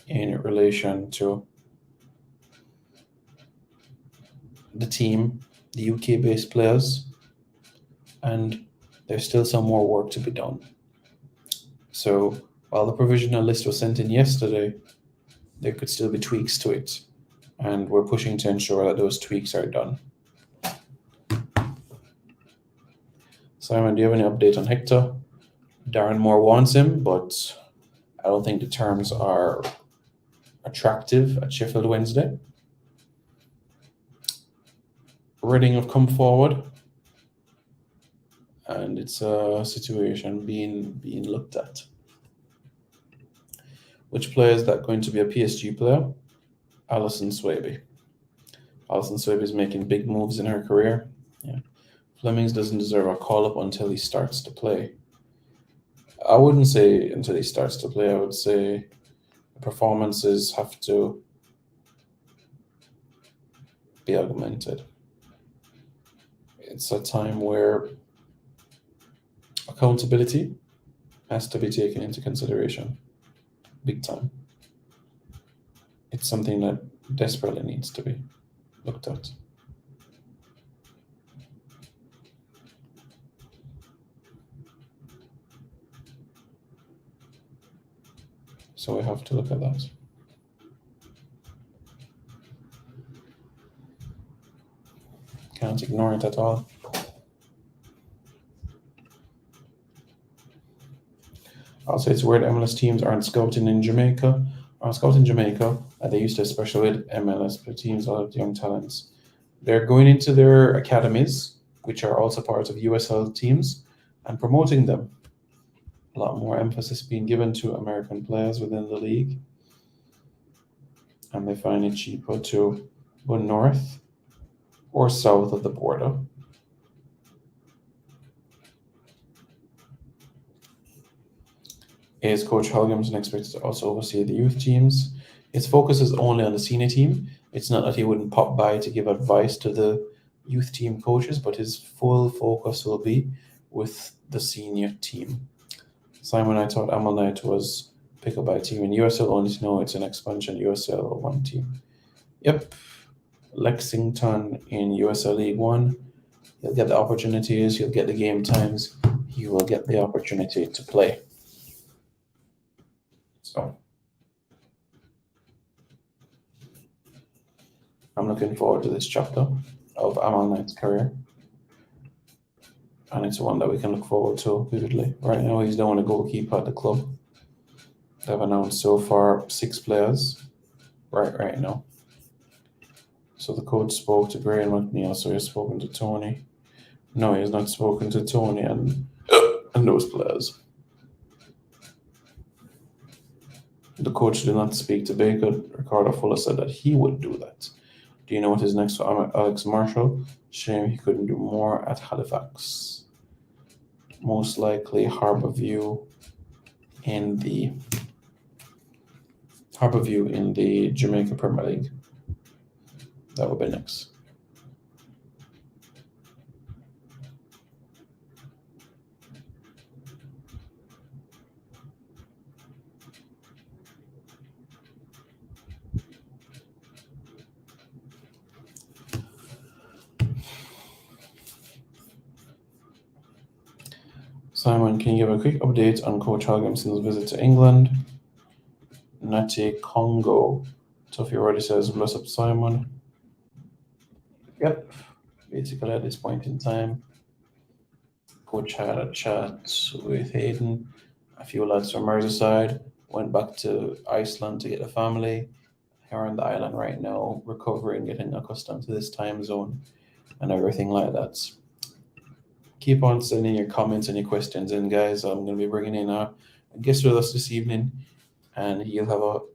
in relation to the team, the UK-based players, and there's still some more work to be done. So while the provisional list was sent in yesterday, there could still be tweaks to it, and we're pushing to ensure that those tweaks are done. Simon, do you have any update on Hector? Darren Moore wants him, but I don't think the terms are attractive at Sheffield Wednesday. Reading have come forward and it's a situation being looked at. Which player is that going to be a PSG player? Allyson Swaby. Allyson Swaby is making big moves in her career. Yeah. Flemings doesn't deserve a call-up until he starts to play. I wouldn't say until he starts to play. I would say the performances have to be augmented. It's a time where accountability has to be taken into consideration. Big time. It's something that desperately needs to be looked at. So we have to look at that. Can't ignore it at all. I'll say it's weird MLS teams aren't scouting in Jamaica. They used to, especially with MLS teams, a lot of young talents. They're going into their academies, which are also part of USL teams, and promoting them. A lot more emphasis being given to American players within the league. And they find it cheaper to go north or south of the border. Is Coach Hallgrimsson expected to also oversee the youth teams? His focus is only on the senior team. It's not that he wouldn't pop by to give advice to the youth team coaches, but his full focus will be with the senior team. Simon, I thought Amal Knight was picked up by a team in USL, only to know it's an expansion USL one team. Yep. Lexington in USL League One. He'll get the opportunities, he'll get the game times, he will get the opportunity to play. So I'm looking forward to this chapter of Amal Knight's career. And it's one that we can look forward to vividly. Right now, he's the only goalkeeper at the club. They've announced so far 6 players right now. So the coach spoke to Graham McNeil, so he's spoken to Tony. No, he's not spoken to Tony and those players. The coach did not speak to Baker. Ricardo Fuller said that he would do that. Do you know what is next for Alex Marshall? Shame he couldn't do more at Halifax. Most likely Harborview in the Jamaica Premier League. That would be next. Simon, can you give a quick update on Coach Halgrimsson's visit to England? Natty Congo. Tuffy already says, bless up, Simon. Yep. Basically, at this point in time, Coach had a chat with Hayden. A few lads from Merseyside went back to Iceland to get the family. Here on the island right now, recovering, getting accustomed to this time zone and everything like that. Keep on sending your comments and your questions in, guys. I'm going to be bringing in a guest with us this evening, and he'll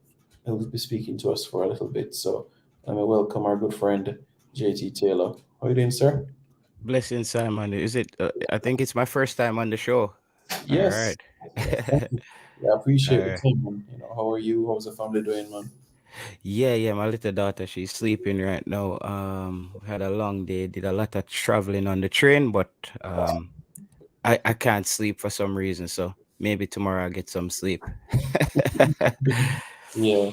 be speaking to us for a little bit. So let me welcome our good friend, JT Taylor. How are you doing, sir? Blessings, Simon. Is it? I think it's my first time on the show. Yes. All right. Yeah, I appreciate the time. You know, how are you? How's the family doing, man? Yeah. My little daughter, she's sleeping right now. Had a long day. Did a lot of traveling on the train, but I can't sleep for some reason. So maybe tomorrow I'll get some sleep. Yeah,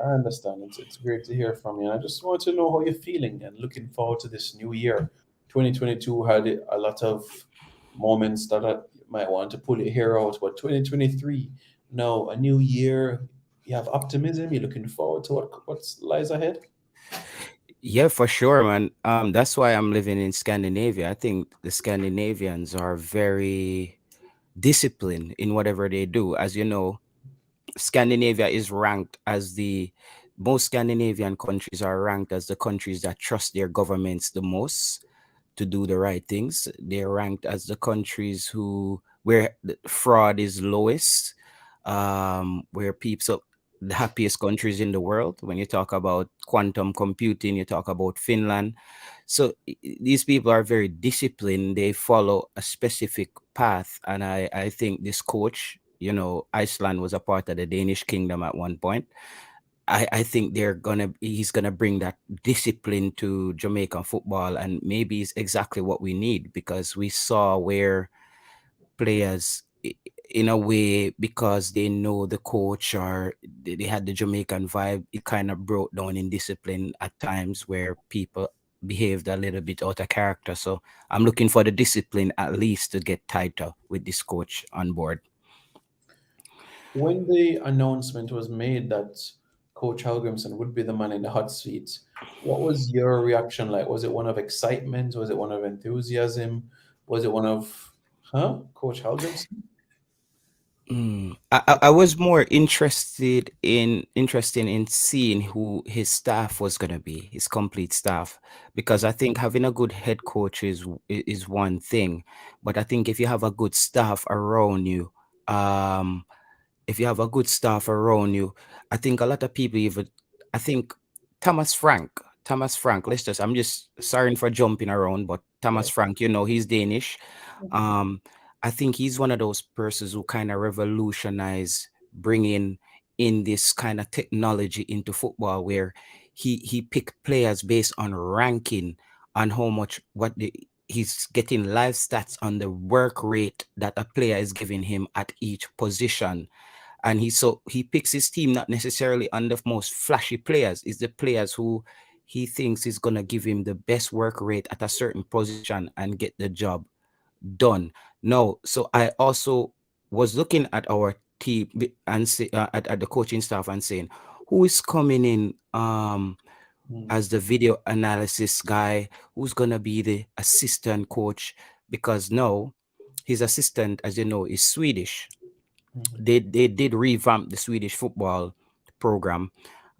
I understand. It's great to hear from you. I just want to know how you're feeling and looking forward to this new year. 2022 had a lot of moments that I might want to pull your hair out, but 2023, no, a new year. You have optimism. You're looking forward to what lies ahead. Yeah, for sure, man. That's why I'm living in Scandinavia. I think the Scandinavians are very disciplined in whatever they do. As you know, Scandinavia is ranked as most Scandinavian countries are ranked as the countries that trust their governments the most to do the right things. They're ranked as the countries where the fraud is lowest, where people the happiest countries in the world. When you talk about quantum computing, you talk about Finland. So these people are very disciplined. They follow a specific path, and I think this coach, Iceland was a part of the Danish kingdom at one point. I think he's gonna bring that discipline to Jamaican football, and maybe it's exactly what we need, because we saw where players, in a way, because they know the coach or they had the Jamaican vibe, it kind of broke down in discipline at times where people behaved a little bit out of character. So I'm looking for the discipline at least to get tighter with this coach on board. When the announcement was made that Coach Hallgrimsson would be the man in the hot seat, what was your reaction like? Was it one of excitement? Was it one of enthusiasm? Was it one of, Coach Hallgrimsson? I was more interested in seeing who his staff was gonna be, his complete staff, because I think having a good head coach is one thing, but I think if you have a good staff around you, I think a lot of people I think Thomas Frank, I'm just sorry for jumping around, but Thomas Frank, he's Danish. I think he's one of those persons who kind of revolutionize bringing in this kind of technology into football, where he picked players based on ranking, on how much he's getting live stats on the work rate that a player is giving him at each position. And he picks his team not necessarily on the most flashy players. It's the players who he thinks is going to give him the best work rate at a certain position and get the job done. No, so I also was looking at our team and at the coaching staff and saying, who is coming in as the video analysis guy? Who's gonna be the assistant coach? Because no, his assistant, as you know, is Swedish. They did revamp the Swedish football program,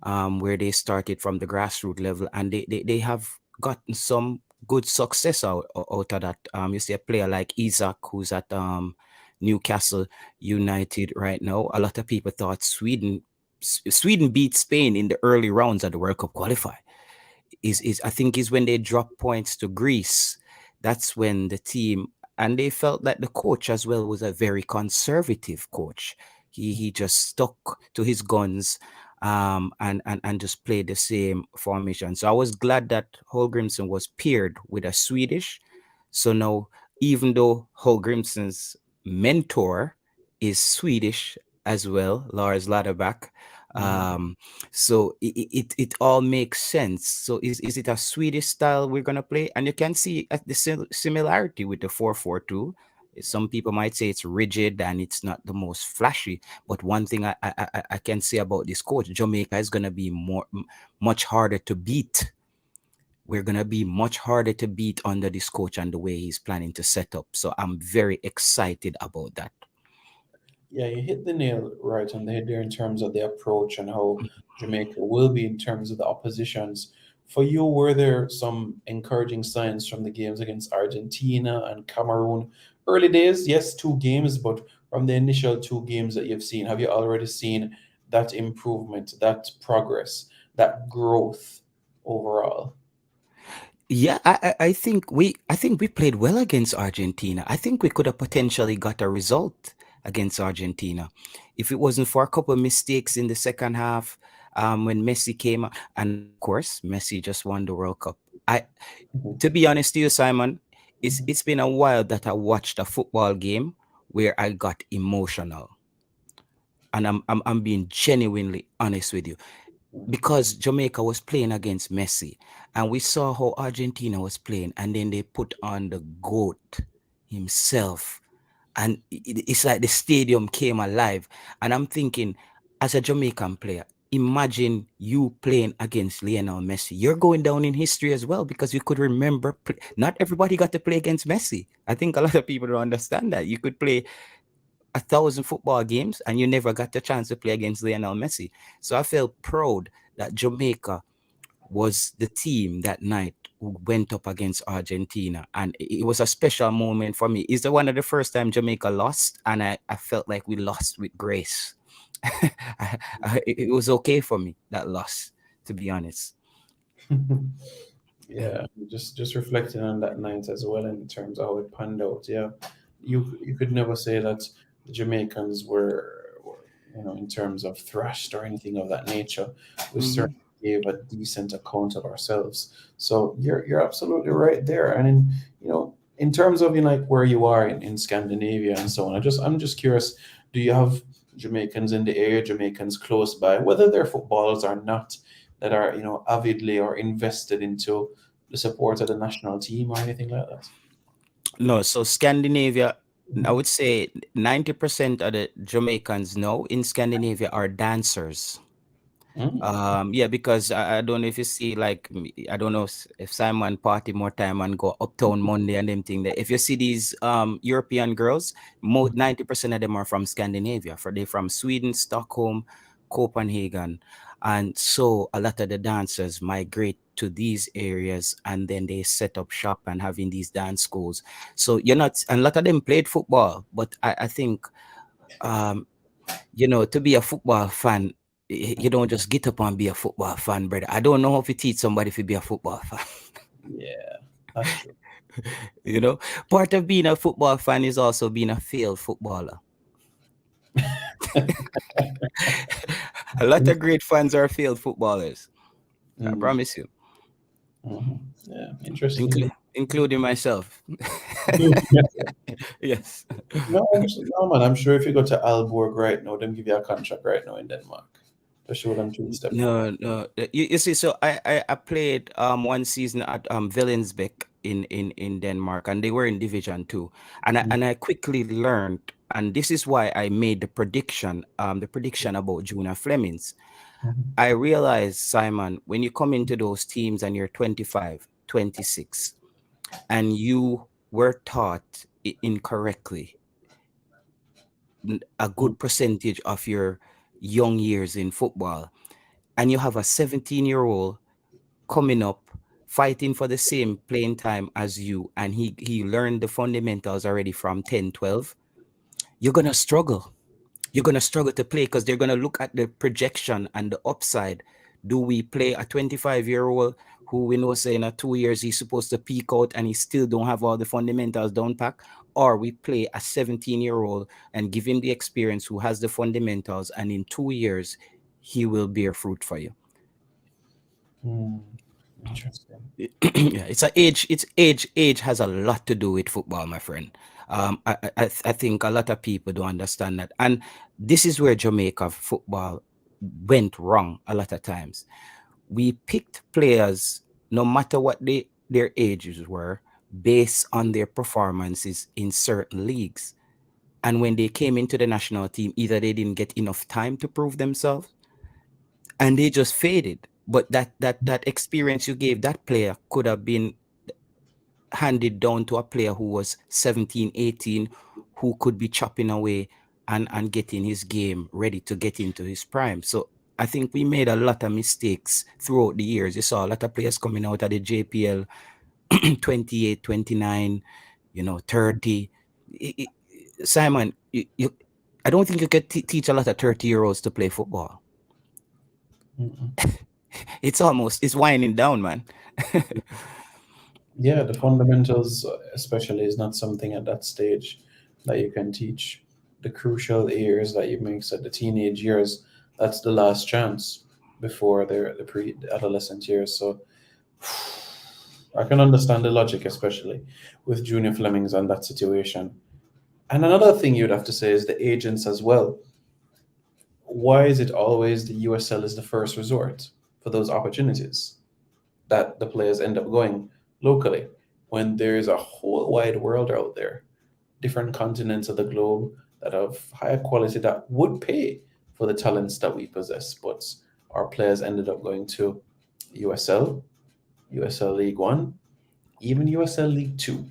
where they started from the grassroots level, and they have gotten some good success out of that. You see a player like Isaac, who's at Newcastle United right now. A lot of people thought Sweden beat Spain in the early rounds of the World Cup qualify. I think is when they dropped points to Greece. That's when the team, and they felt that the coach as well was a very conservative coach. He just stuck to his guns, and just played the same formation. So I was glad that Hallgrimsson was paired with a Swedish. So now, even though Hallgrimsson's mentor is Swedish as well, Lars Ladderback, so it all makes sense. So is it a Swedish style we're gonna play? And you can see the similarity with the 4-4-2. Some people might say it's rigid and it's not the most flashy, but one thing I can say about this coach, Jamaica is gonna be much harder to beat. We're gonna be much harder to beat under this coach and the way he's planning to set up. So I'm very excited about that. Yeah, you hit the nail right on the head there in terms of the approach and how Jamaica will be in terms of the oppositions. For you, were there some encouraging signs from the games against Argentina and Cameroon? Early days, yes, 2 games, but from the initial 2 games that you've seen, have you already seen that improvement, that progress, that growth overall? Yeah, I think we played well against Argentina. I think we could have potentially got a result against Argentina if it wasn't for a couple of mistakes in the second half, when Messi came, and of course Messi just won the World Cup. To be honest to you, Simon, it's been a while that I watched a football game where I got emotional, and I'm being genuinely honest with you, because Jamaica was playing against Messi, and we saw how Argentina was playing, and then they put on the GOAT himself, and it's like the stadium came alive. And I'm thinking, as a Jamaican player, imagine you playing against Lionel Messi. You're going down in history as well, because you could remember, not everybody got to play against Messi. I think a lot of people don't understand that. You could play 1,000 football games and you never got the chance to play against Lionel Messi. So I felt proud that Jamaica was the team that night who went up against Argentina. And it was a special moment for me. It's one of the first time Jamaica lost, and I felt like we lost with grace. It was okay for me, that loss, to be honest. Yeah, just reflecting on that night as well in terms of how it panned out. Yeah, you could never say that the Jamaicans were in terms of thrashed or anything of that nature. We certainly gave a decent account of ourselves. So you're absolutely right there. And in terms of like where you are in Scandinavia and so on, I'm just curious, do you have Jamaicans in the area, Jamaicans close by, whether they're footballers or not, that are avidly or invested into the support of the national team or anything like that? No, so Scandinavia, I would say 90% of the Jamaicans now in Scandinavia are dancers. Yeah, because I don't know if you see, like, I don't know if Simon party more time and go Uptown Monday and them thing there. If you see these European girls, 90% of them are from Scandinavia. They're from Sweden, Stockholm, Copenhagen. And so a lot of the dancers migrate to these areas, and then they set up shop and having these dance schools. So a lot of them played football, but I think, to be a football fan, you don't just get up and be a football fan, brother. I don't know how to teach somebody to be a football fan. Yeah, that's true. Part of being a football fan is also being a failed footballer. A lot of great fans are failed footballers. I promise you. Yeah, interesting. Including myself. Yes. No, man. I'm sure if you go to Aalborg right now, them give you a contract right now in Denmark. To show them to step. No. You see, so I played one season at Villensbæk in Denmark, and they were in Division 2. And I quickly learned, and this is why I made the prediction about Junior Flemings. I realized, Simon, when you come into those teams and you're 25, 26, and you were taught incorrectly a good percentage of your young years in football, and you have a 17-year-old coming up fighting for the same playing time as you, and he learned the fundamentals already from 10, 12, you're going to struggle. You're going to struggle to play because they're going to look at the projection and the upside. Do we play a 25-year-old who we know say in 2 years he's supposed to peak out and he still don't have all the fundamentals down pack? Or we play a 17-year-old and give him the experience who has the fundamentals, and in 2 years he will bear fruit for you. Interesting. Yeah, it's an age. It's age. Age has a lot to do with football, my friend. I think a lot of people don't understand that, and this is where Jamaica football went wrong a lot of times. We picked players, no matter what their ages were, based on their performances in certain leagues, and when they came into the national team, either they didn't get enough time to prove themselves, and they just faded. But that experience you gave that player could have been handed down to a player who was 17, 18, who could be chopping away and getting his game ready to get into his prime. So I think we made a lot of mistakes throughout the years. You saw a lot of players coming out of the JPL 28, 29, 30. Simon, I don't think you could teach a lot of 30-year-olds to play football. It's winding down, man. Yeah, the fundamentals especially is not something at that stage that you can teach. The crucial years that you make at the teenage years, that's the last chance before the pre-adolescent years. So I can understand the logic, especially with Junior Flemings and that situation. And another thing you'd have to say is the agents as well. Why is it always the USL is the first resort for those opportunities that the players end up going locally, when there is a whole wide world out there, different continents of the globe that have higher quality that would pay for the talents that we possess? But our players ended up going to USL, USL League One, even USL League Two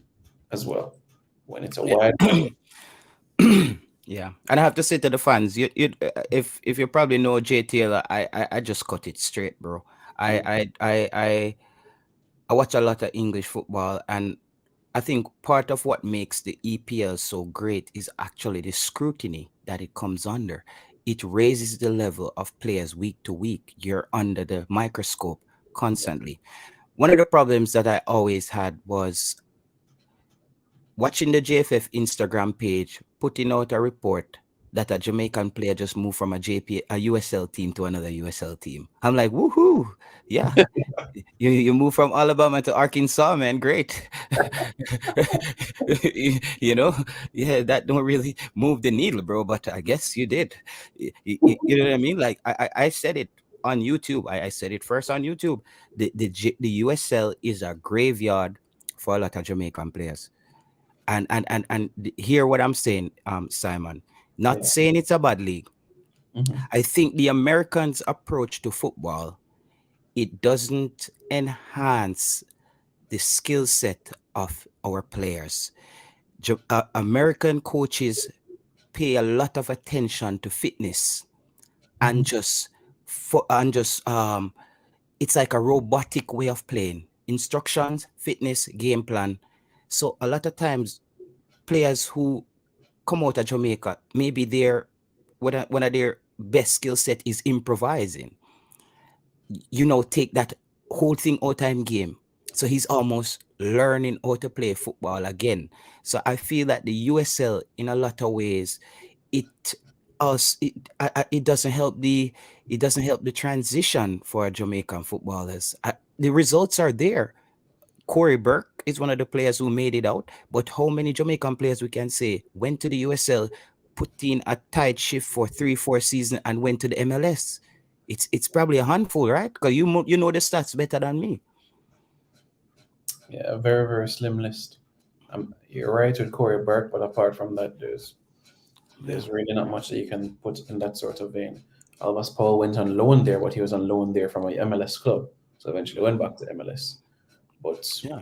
as well, when it's a wide world. Yeah, and I have to say to the fans, if you probably know JTL, I just cut it straight, bro. I watch a lot of English football, and I think part of what makes the EPL so great is actually the scrutiny that it comes under. It raises the level of players week to week. You're under the microscope constantly. One of the problems that I always had was watching the JFF Instagram page putting out a report that a Jamaican player just moved from a USL team to another USL team. I'm like, woohoo! Yeah, you move from Alabama to Arkansas, man. Great. you know, yeah, that don't really move the needle, bro. But I guess you did. You know what I mean? Like I said it on YouTube. I said it first on YouTube. The USL is a graveyard for a lot of Jamaican players. And hear what I'm saying, Simon. Not saying it's a bad league. I think the Americans' approach to football, it doesn't enhance the skill set of our players. American coaches pay a lot of attention to fitness and just it's like a robotic way of playing. Instructions, fitness, game plan. So a lot of times players who come out of Jamaica, maybe one of their best skill set is improvising. Take that whole thing out time game. So he's almost learning how to play football again. So I feel that the USL, in a lot of ways, it doesn't help the transition for Jamaican footballers. The results are there. Corey Burke is one of the players who made it out, but how many Jamaican players we can say went to the USL, put in a tight shift for 3-4 seasons and went to the MLS? It's probably a handful, right? Because you know the stats better than me. Yeah, a very, very slim list. You're right with Corey Burke, but apart from that, there's really not much that you can put in that sort of vein. Almas Paul went on loan there, but he was on loan there from a MLS club, so eventually went back to MLS. But yeah,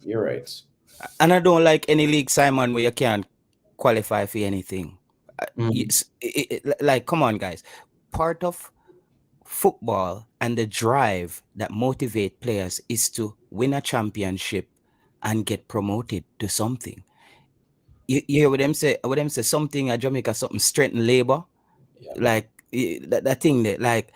you're right. And I don't like any league, Simon, where you can't qualify for anything. Like, come on, guys. Part of football and the drive that motivate players is to win a championship and get promoted to something. You hear what them say? What them say? Something at Jamaica, something strengthen labor. Yeah. Like that thing that, like,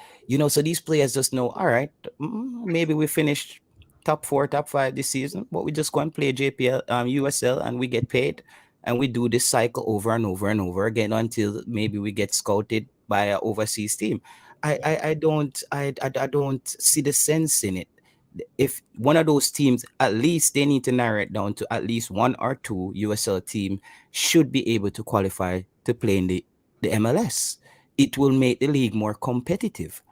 so these players just know, all right, maybe we finished top 4, top 5 this season, but we just go and play JPL, USL, and we get paid, and we do this cycle over and over and over again until maybe we get scouted by an overseas team. I don't see the sense in it. If one of those teams, at least they need to narrow it down to at least 1 or 2 USL team should be able to qualify to play in the MLS. It will make the league more competitive.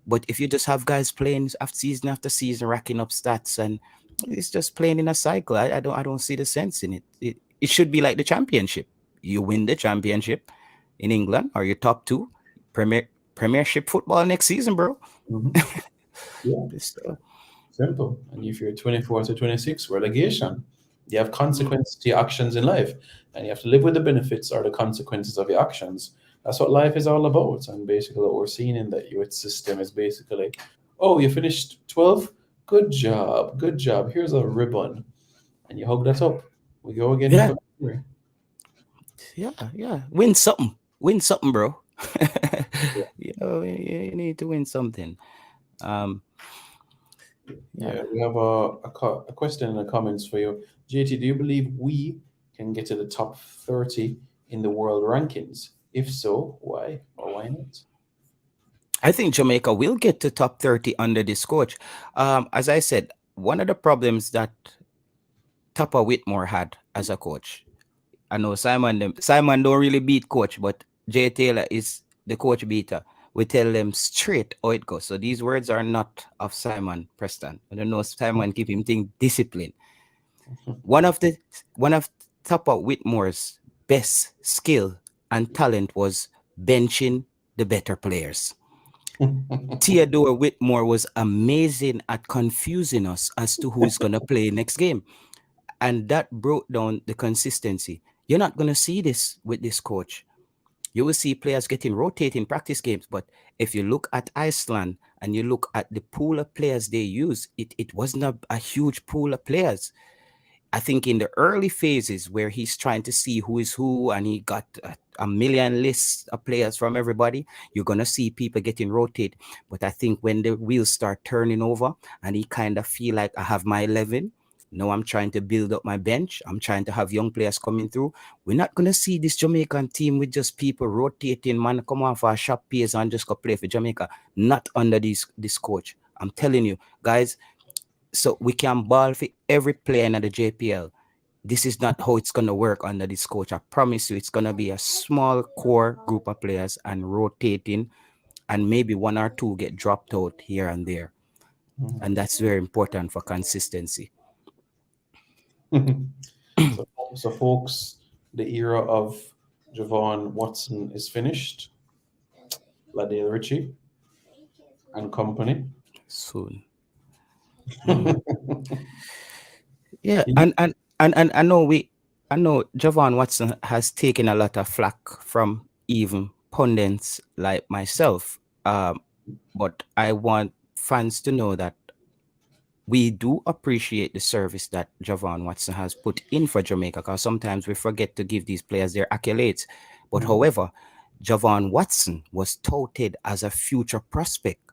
But if you just have guys playing after season, racking up stats, and it's just playing in a cycle, I don't see the sense in it. It should be like the championship. You win the championship in England, or your top 2 Premiership football next season, bro. Yeah, simple. And if you're 24 to 26, relegation. You have consequences to your actions in life, and you have to live with the benefits or the consequences of your actions. That's what life is all about. And basically what we're seeing in the youth system is basically, oh, you finished 12? Good job. Here's a ribbon. And you hug that up. We go again. Yeah. Win something, bro. You need to win something. We have a question in the comments for you. JT, do you believe we can get to the top 30 in the world rankings? If so, why or why not? I think Jamaica will get to top 30 under this coach. As I said, one of the problems that Tupper Whitmore had as a coach, I know Simon don't really beat coach, but Jay Taylor is the coach beater. We tell them straight how it goes. So these words are not of Simon Preston. I don't know Simon keep him think discipline. One of Tupper Whitmore's best skill and talent was benching the better players. Theodore Whitmore was amazing at confusing us as to who is going to play next game. And that broke down the consistency. You're not going to see this with this coach. You will see players getting rotated in practice games. But if you look at Iceland and you look at the pool of players they use, it wasn't a huge pool of players. I think in the early phases where he's trying to see who is who and he got a million lists of players from everybody, you're going to see people getting rotated. But I think when the wheels start turning over and he kind of feel like I have my 11, now I'm trying to build up my bench, I'm trying to have young players coming through, we're not going to see this Jamaican team with just people rotating, man, come on for a shop pace and just go play for Jamaica. Not under this coach. I'm telling you, guys, so we can ball for every player in the JPL. This is not how it's going to work under this coach. I promise you, it's going to be a small core group of players and rotating, and maybe one or two get dropped out here and there. And that's very important for consistency. So, folks, the era of Javon Watson is finished. Ladale Richie and company. Soon. Yeah, and I know Javon Watson has taken a lot of flack from even pundits like myself. But I want fans to know that we do appreciate the service that Javon Watson has put in for Jamaica, because sometimes we forget to give these players their accolades. But however, Javon Watson was touted as a future prospect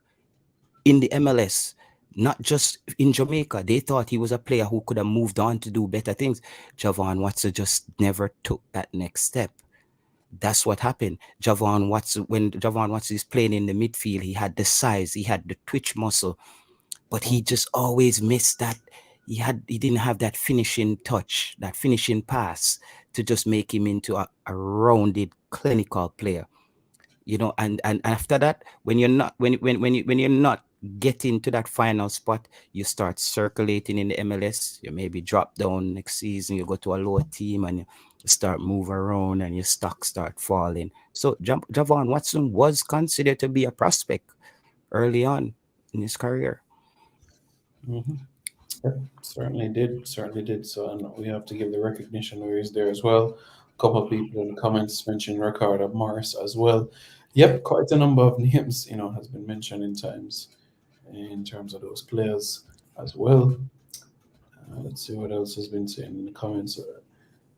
in the MLS, not just in Jamaica. They thought he was a player who could have moved on to do better things. Javon Watson just never took that next step. That's what happened. Javon Watson, when Javon Watson is playing in the midfield, he had the size, he had the twitch muscle, but he just always missed that. He didn't have that finishing touch, that finishing pass to just make him into a rounded clinical player. You know, and after that, when you're not getting to that final spot, you start circulating in the MLS. You maybe drop down next season, you go to a lower team and you start move around and your stocks start falling. So Javon Watson was considered to be a prospect early on in his career. Yep, certainly did. So, and we have to give the recognition where he's there as well. A couple of people in the comments mentioned Ricardo Morris as well. Yep, quite a number of names, has been mentioned in terms of those players as well. Let's see what else has been said in the comments.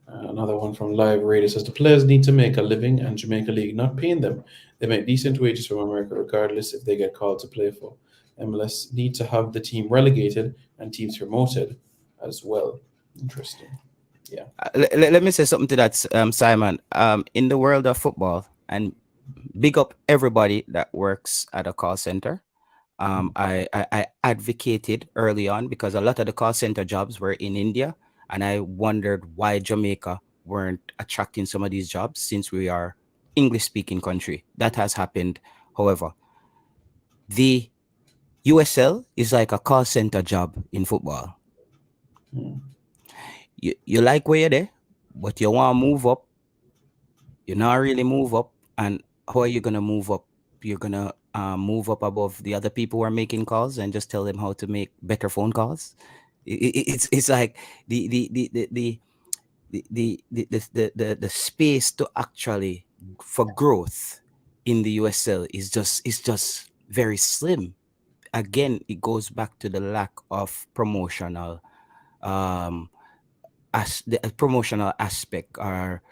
Another one from Live Radio says the players need to make a living, and Jamaica League not paying them. They make decent wages from America regardless if they get called to play for. MLS need to have the team relegated and teams promoted as well. Interesting. Yeah. Let me say something to that, Simon. In the world of football, and big up everybody that works at a call center. I advocated early on because a lot of the call center jobs were in India, and I wondered why Jamaica weren't attracting some of these jobs since we are English-speaking country. That has happened. However, the USL is like a call center job in football. You like where you're there, but you want to move up. You're not really move up. And how are you going to move up? You're going to move up above the other people who are making calls and just tell them how to make better phone calls. It's like the space to actually for growth in the USL is just very slim. Again, it goes back to the lack of promotional the promotional aspect, are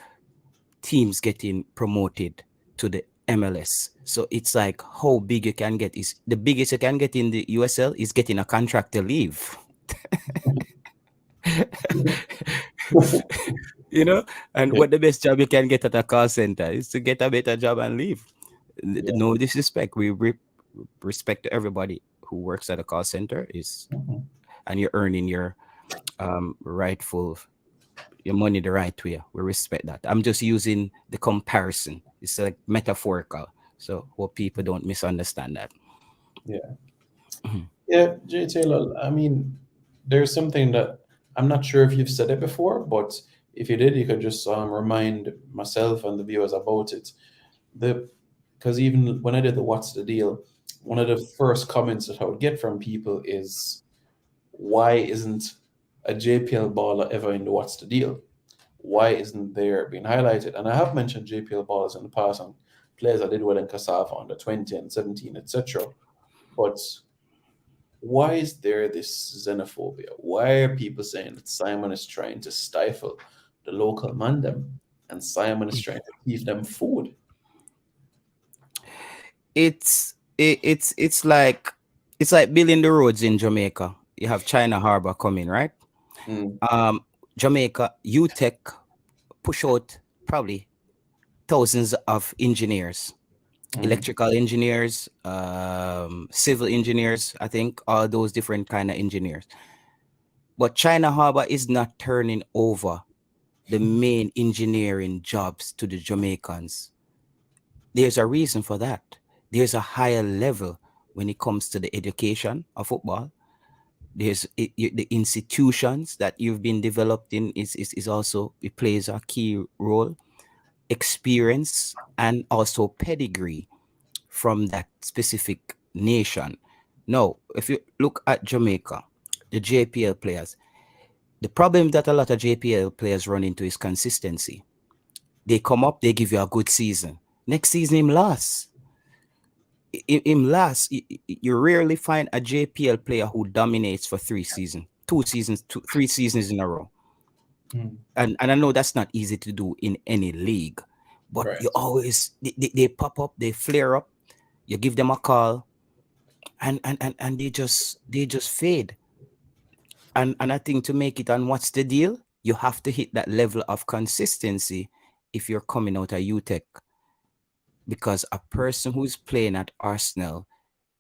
teams getting promoted to the MLS. So it's like how big you can get. Is the biggest you can get in the USL is getting a contract to leave. And what the best job you can get at a call center is to get a better job and leave. No disrespect. We respect to everybody who works at a call center and you're earning your your money the right way. We respect that. I'm just using the comparison. It's like metaphorical, so hope people don't misunderstand that. Yeah, Jay Taylor, I mean, there's something that I'm not sure if you've said it before, but if you did, you could just remind myself and the viewers about it. Because even when I did the What's the Deal, one of the first comments that I would get from people is, why isn't a JPL baller ever in the What's the Deal? why isn't there being highlighted? And I have mentioned JPL ballers in the past and players that did well in Cassava under 20 and 17, etc. But why is there this xenophobia? Why are people saying that Simon is trying to stifle the local mandem and Simon is trying to give them food? It's like building the roads in Jamaica. You have China Harbor coming, right? Jamaica UTech push out probably thousands of engineers, electrical engineers, civil engineers, I think all those different kind of engineers. But China Harbor is not turning over the main engineering jobs to the Jamaicans. There's a reason for that. There's a higher level when it comes to the education of football. There's the institutions that you've been developed in is also, it plays a key role. Experience and also pedigree from that specific nation. Now, if you look at Jamaica, the JPL players, the problem that a lot of JPL players run into is consistency. They come up, they give you a good season. Next season, him last. You rarely find a JPL player who dominates for 3 seasons, 3 seasons in a row. And I know that's not easy to do in any league, but you always, they pop up, they flare up, you give them a call, and they just fade. And I think to make it, and what's the deal? You have to hit that level of consistency if you're coming out of UTech. Because a person who's playing at Arsenal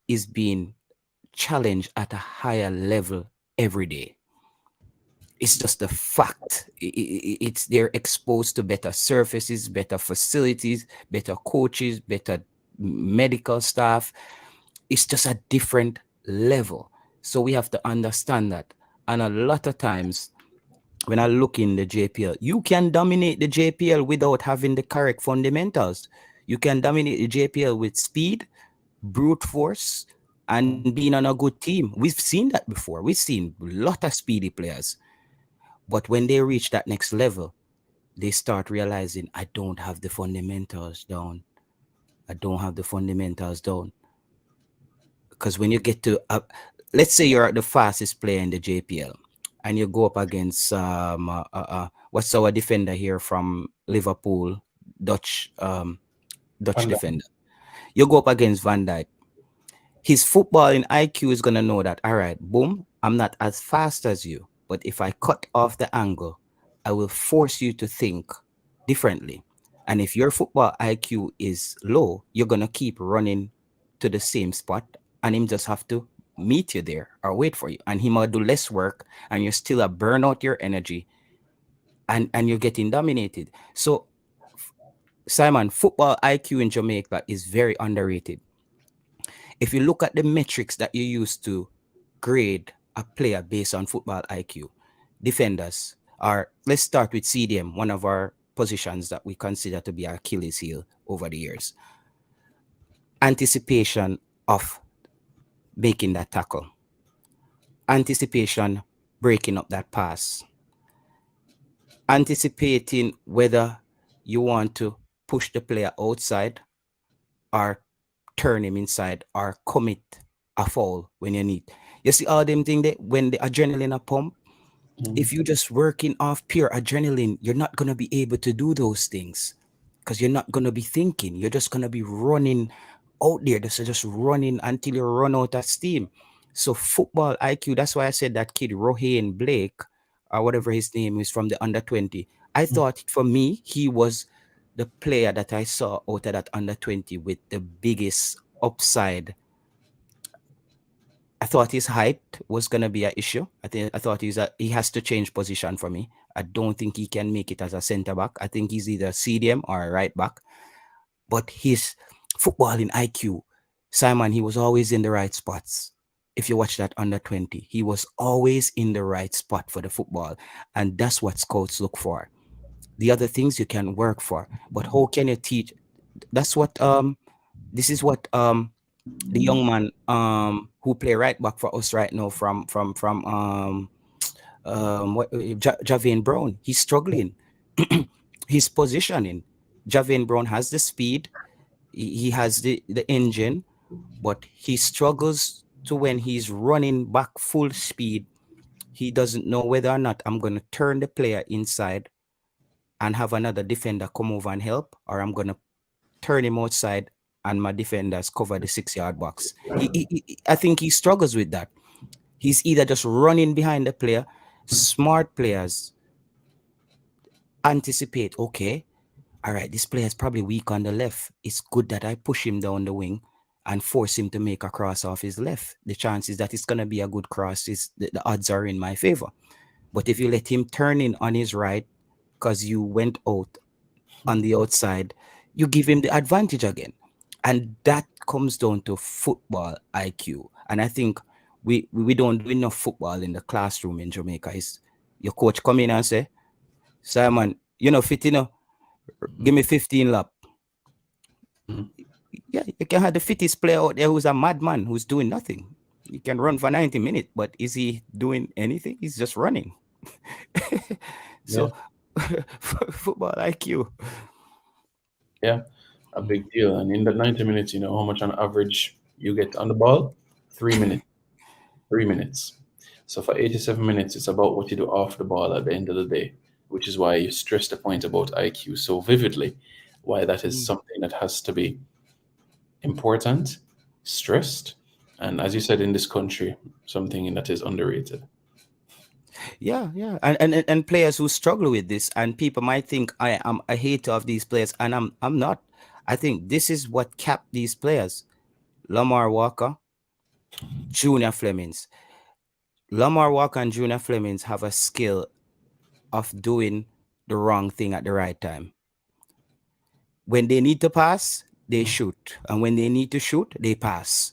is being challenged at a higher level every day. It's just a fact. They're exposed to better surfaces, better facilities, better coaches, better medical staff. It's just a different level. So we have to understand that. And a lot of times, when I look in the JPL, you can dominate the JPL without having the correct fundamentals. You can dominate the JPL with speed, brute force, and being on a good team. We've seen that before. We've seen a lot of speedy players. But when they reach that next level, they start realizing, I don't have the fundamentals down. Because when you get to, let's say you're the fastest player in the JPL, and you go up against, what's our defender here from Liverpool, Dutch defender. You go up against Van Dijk. His footballing IQ is going to know that, all right, boom, I'm not as fast as you, but if I cut off the angle, I will force you to think differently. And if your football IQ is low, you're going to keep running to the same spot, and him just have to meet you there or wait for you. And he might do less work, and you're still burn out your energy, and you're getting dominated. So, Simon, football IQ in Jamaica is very underrated. If you look at the metrics that you use to grade a player based on football IQ, defenders are, let's start with CDM, one of our positions that we consider to be our Achilles heel over the years. Anticipation of making that tackle. Anticipation breaking up that pass. Anticipating whether you want to push the player outside or turn him inside or commit a foul when you need. You see all them things that when the adrenaline are pumped, if you're just working off pure adrenaline, you're not going to be able to do those things because you're not going to be thinking. You're just going to be running out there. Just running until you run out of steam. So football IQ, that's why I said that kid, Rohan Blake, or whatever his name is from the under 20. I thought for me, he was the player that I saw out of that under 20 with the biggest upside. I thought his height was going to be an issue. I thought he has to change position for me. I don't think he can make it as a center back. I think he's either CDM or a right back. But his footballing IQ, Simon, he was always in the right spots. If you watch that under 20, he was always in the right spot for the football. And that's what scouts look for. The other things you can work for. But how can you teach? That's what, this is what, the young man who play right back for us right now from Javian Brown, he's struggling. his positioning. Javin Brown has the speed, he has the engine, but he struggles to when he's running back full speed. He doesn't know whether or not I'm going to turn the player inside and have another defender come over and help, or I'm going to turn him outside and my defenders cover the 6-yard box. I think he struggles with that. He's either just running behind the player. Smart players anticipate, okay, all right, this player is probably weak on the left. It's good that I push him down the wing and force him to make a cross off his left. The chances that it's going to be a good cross, the odds are in my favor. But if you let him turn in on his right because you went out on the outside, you give him the advantage again. And that comes down to football IQ. And I think we don't do enough football in the classroom in Jamaica. Is your coach come in and say, Simon, fit, give me 15 lap. Yeah, you can have the fittest player out there who's a madman who's doing nothing. He can run for 90 minutes, but is he doing anything? He's just running. So, football IQ. Yeah, a big deal. And in that 90 minutes, how much on average you get on the ball? 3 minutes. 3 minutes. So for 87 minutes, it's about what you do off the ball at the end of the day, which is why you stress the point about IQ so vividly, why that is something that has to be important, stressed, and as you said, in this country, something that is underrated. Yeah. And players who struggle with this, and people might think I am a hater of these players, and I'm not. I think this is what capped these players. Lamar Walker, Junior Flemings. Lamar Walker and Junior Flemings have a skill of doing the wrong thing at the right time. When they need to pass, they shoot. And when they need to shoot, they pass.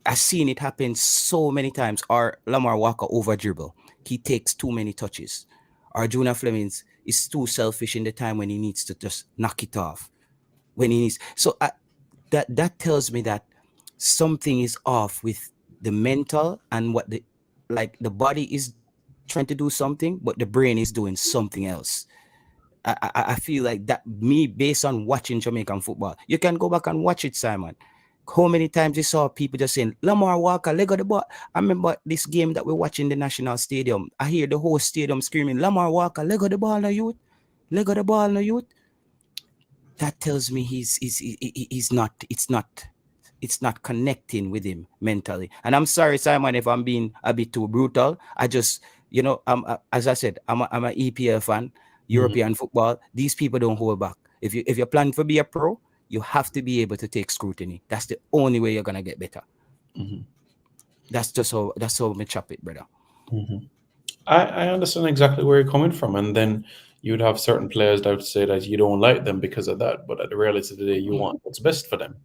I've seen it happen so many times. Or Lamar Walker over dribble. He takes too many touches. Or Junior Flemings is too selfish in the time when he needs to just knock it off. When he needs. So that tells me that something is off with the mental and what the body is trying to do something, but the brain is doing something else. I feel like that, me, based on watching Jamaican football. You can go back and watch it, Simon. How many times you saw people just saying, Lamar Walker, leg of the ball. I remember this game that we watch in the National Stadium. I hear the whole stadium screaming, Lamar Walker, leg of the ball, no youth. Leg of the ball, no youth. That tells me he's not connecting with him mentally. And I'm sorry, Simon, if I'm being a bit too brutal. I just, as I said, I'm an EPL fan, European football. These people don't hold back. If you're planning to be a pro, you have to be able to take scrutiny. That's the only way you're gonna get better. That's how we chop it, brother. I understand exactly where you're coming from, and then you'd have certain players that would say that you don't like them because of that, but at the reality of the day, you want what's best for them.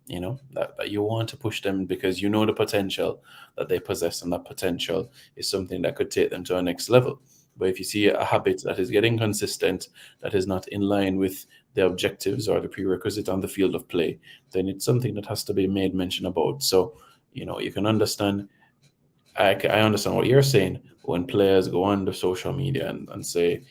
That you want to push them because you know the potential that they possess, and that potential is something that could take them to a next level. But if you see a habit that is getting consistent, that is not in line with the objectives or the prerequisite on the field of play, then it's something that has to be made mention about. So, you can understand, I understand what you're saying when players go on the social media and say,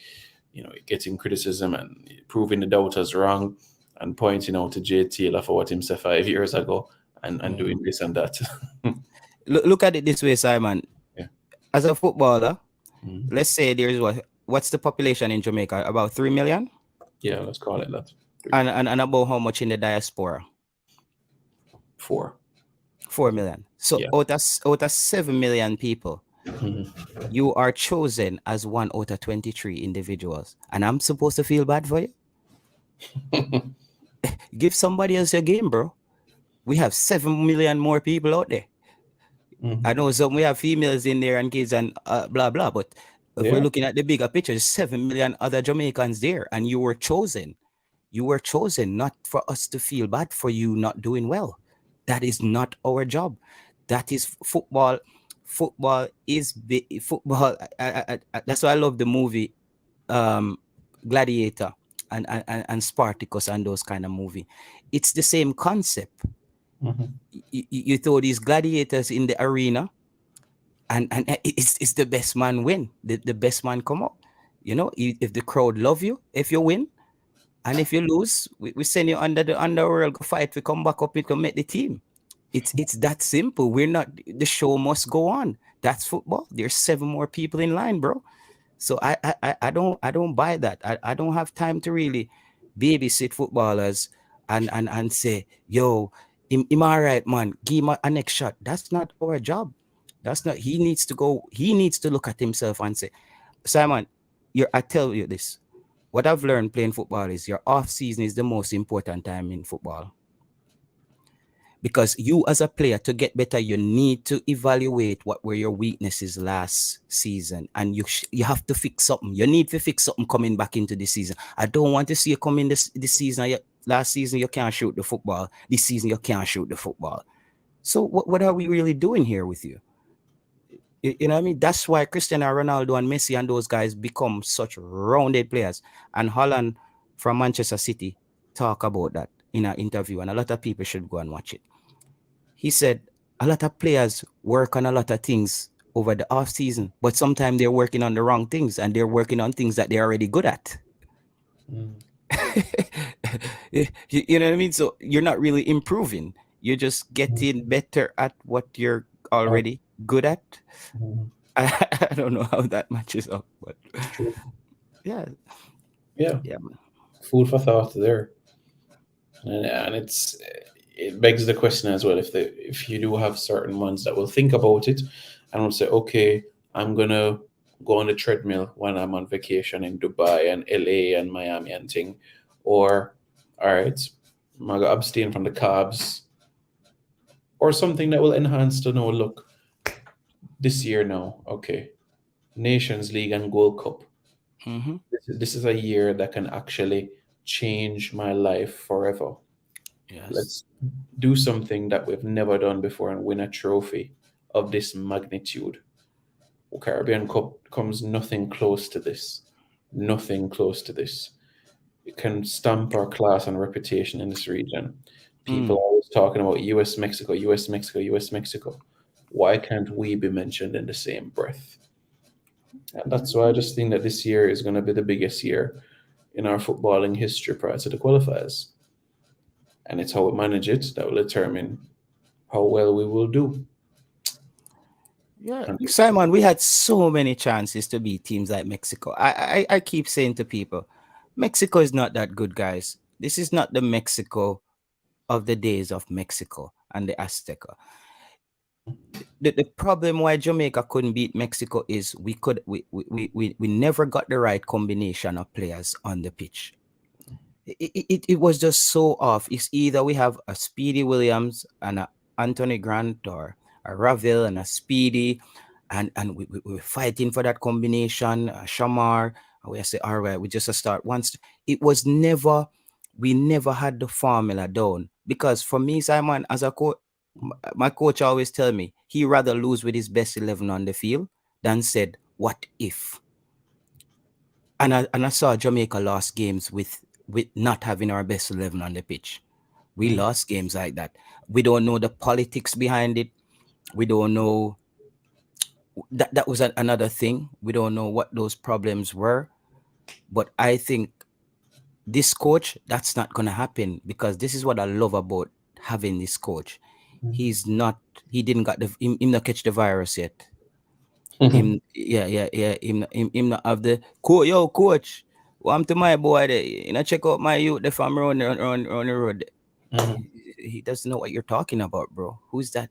getting criticism and proving the doubters wrong and pointing out to Jay Taylor for what him said 5 years ago and doing this and that. Look at it this way, Simon. Yeah. As a footballer, let's say there's what's the population in Jamaica? About 3 million? Yeah, let's call it that. And about how much in the diaspora? 4 million. So out of 7 million people, you are chosen as 1 out of 23 individuals. And I'm supposed to feel bad for you? Give somebody else your game, bro. We have 7 million more people out there. I know we have females in there and kids and blah blah, but if we're looking at the bigger picture, there's 7 million other Jamaicans there, and you were chosen. You were chosen not for us to feel bad for you not doing well. That is not our job. That is football. Football is football. That's why I love the movie Gladiator and Spartacus and those kind of movie. It's the same concept. You throw these gladiators in the arena, and it's the best man win. The best man come up. You know, if the crowd love you, if you win, and if you lose, we send you under the underworld, go fight, we come back up, we can make the team. It's that simple. We're not, the show must go on. That's football. There's 7 more people in line, bro. So I don't buy that. I don't have time to really babysit footballers and say, yo, him all right, man, give him a next shot. That's not our job. That's not, he needs to go, he needs to look at himself and say, Simon, I tell you this. What I've learned playing football is your off season is the most important time in football. Because you as a player, to get better, you need to evaluate what were your weaknesses last season, and you have to fix something. You need to fix something coming back into the season. I don't want to see you come in this season. Last season you can't shoot the football. This season you can't shoot the football. So what are we really doing here with you? You know what I mean? That's why Cristiano Ronaldo and Messi and those guys become such rounded players. And Holland from Manchester City talk about that in an interview, and a lot of people should go and watch it. He said a lot of players work on a lot of things over the off season, but sometimes they're working on the wrong things, and they're working on things that they're already good at. You know what I mean? So you're not really improving. You're just getting better at what you're already good at. I don't know how that matches up, but yeah. Food for thought there, and it begs the question as well, if you do have certain ones that will think about it and will say, okay, I'm gonna go on the treadmill when I'm on vacation in Dubai and LA and Miami and thing, or all right, I'm gonna abstain from the carbs, or something that will enhance to know, look, this year now, okay, Nations League and Gold Cup. This is a year that can actually change my life forever. Yes. Let's do something that we've never done before and win a trophy of this magnitude. Caribbean Cup comes nothing close to this. Nothing close to this. It can stamp our class and reputation in this region. People are always talking about US, Mexico, US, Mexico, US, Mexico. Why can't we be mentioned in the same breath? And that's why I just think that this year is going to be the biggest year in our footballing history prior to the qualifiers. And it's how we manage it that will determine how well we will do. Yeah, Simon, we had so many chances to beat teams like Mexico. I keep saying to people, Mexico is not that good, guys. This is not the Mexico of the days of Mexico and the Azteca. The problem why Jamaica couldn't beat Mexico is we never got the right combination of players on the pitch. It was just so off. It's either we have a Speedy Williams and a Anthony Grant, or a Ravel and a Speedy, and we're fighting for that combination, Shamar, and we say, all right, we just start once. It was never, we never had the formula down. Because for me, Simon, as a coach, my coach always tell me he rather lose with his best 11 on the field than said, what if? And I saw Jamaica lost games with not having our best 11 on the pitch. We lost games like that. We don't know the politics behind it. We don't know that was another thing. We don't know what those problems were. But I think this coach, that's not going to happen, because this is what I love about having this coach. He didn't got him not catch the virus yet. Him not have the coach. I'm to my boy there. You know, check out my youth the farm on the road. He doesn't know what you're talking about, bro. Who's that?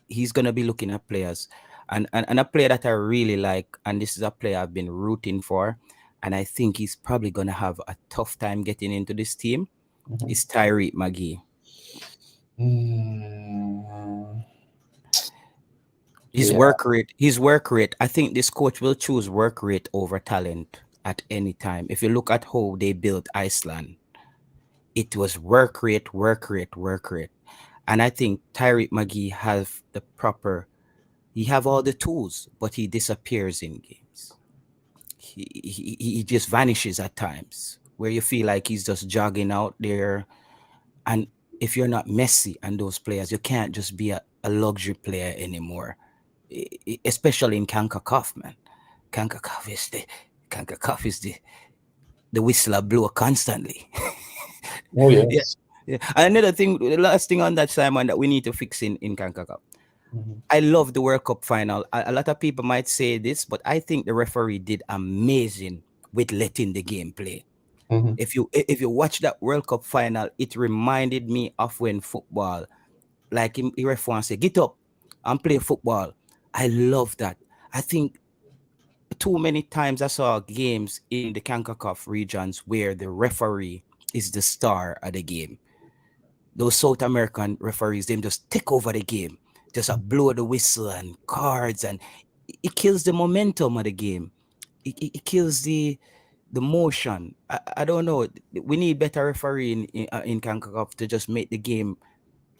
He's gonna be looking at players. And a player that I really like, and this is a player I've been rooting for, and I think he's probably gonna have a tough time getting into this team, is Tyreke McGee. His work rate, I think this coach will choose work rate over talent at any time. If you look at how they built Iceland, it was work rate. And I think Tyreke McGee have he have all the tools, but he disappears in games. He just vanishes at times, where you feel like he's just jogging out there. And if you're not Messi and those players, you can't just be a luxury player anymore, especially in CONCACAF, man. CONCACAF is the whistler blow constantly. Oh Yeah. yes. Yeah. And another thing, the last thing on that, Simon, that we need to fix in CONCACAF. I love the World Cup final. A lot of people might say this, but I think the referee did amazing with letting the game play. If you watch that World Cup final, it reminded me of when football, like he referee say, get up and play football. I love that. I think too many times I saw games in the CONCACAF regions where the referee is the star of the game. Those South American referees, them just take over the game, just blow the whistle and cards, and it kills the momentum of the game. It kills the motion. I don't know. We need better referee in CONCACAF to just make the game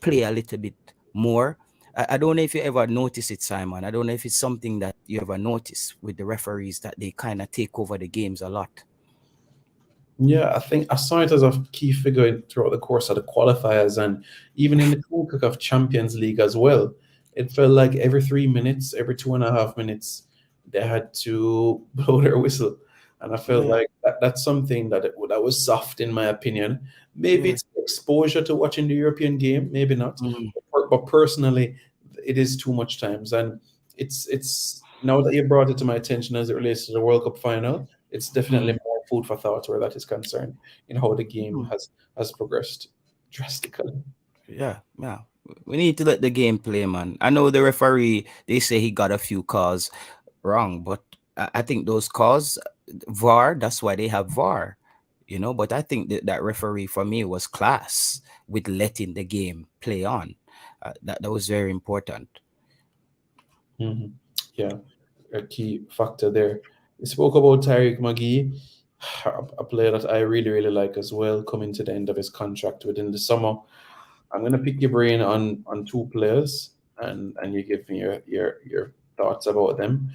play a little bit more. I don't know if you ever notice it, Simon. I don't know if it's something that you ever notice with the referees, that they kind of take over the games a lot. Yeah, I think I saw it as a key figure throughout the course of the qualifiers and even in the CONCACAF Champions League as well. It felt like every 3 minutes, every 2.5 minutes, they had to blow their whistle. And I felt like that's something that was soft, in my opinion. Maybe it's exposure to watching the European game, maybe not. But personally, it is too much times. And it's now that you brought it to my attention as it relates to the World Cup final, it's definitely more food for thought where that is concerned in how the game has progressed drastically. Yeah. We need to let the game play, man. I know the referee, they say he got a few calls wrong, but I think those calls, VAR, that's why they have VAR, but I think that referee for me was class with letting the game play on. That was very important. Yeah, a key factor there. We spoke about Tariq McGee, a player that I really, really like as well, coming to the end of his contract within the summer. I'm gonna pick your brain on two players, and you give me your thoughts about them.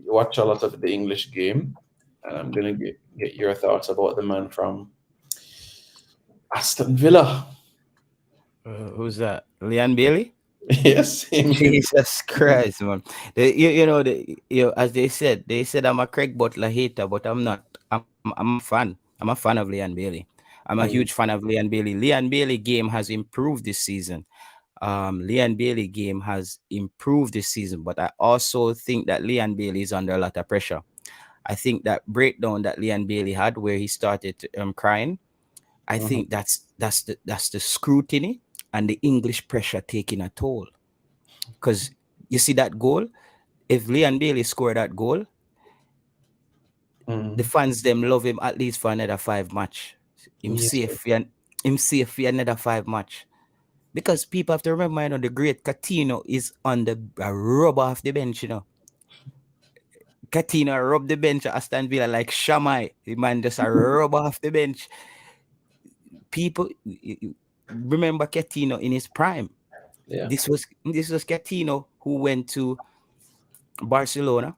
You watch a lot of the English game, and I'm gonna get your thoughts about the man from Aston Villa. Who's that? Leon Bailey? Yes, Jesus Christ, man. As they said I'm a Craig Butler hater, but I'm not. I'm a fan. I'm a fan of Leon Bailey. I'm a huge fan of Leon Bailey. Leon Bailey game has improved this season. Leon Bailey game has improved this season, but I also think that Leon Bailey is under a lot of pressure. I think that breakdown that Leon Bailey had, where he started crying, I think that's the scrutiny and the English pressure taking a toll. Because you see that goal, if Leon Bailey scored that goal, the fans them love him at least for another 5 match. Him safe for another 5 match. Because people have to remember, the great Coutinho is on the rub off the bench, Coutinho rub the bench at Aston Villa like Shamai. The man just a rub off the bench. People remember Coutinho in his prime. Yeah. This was Coutinho who went to Barcelona,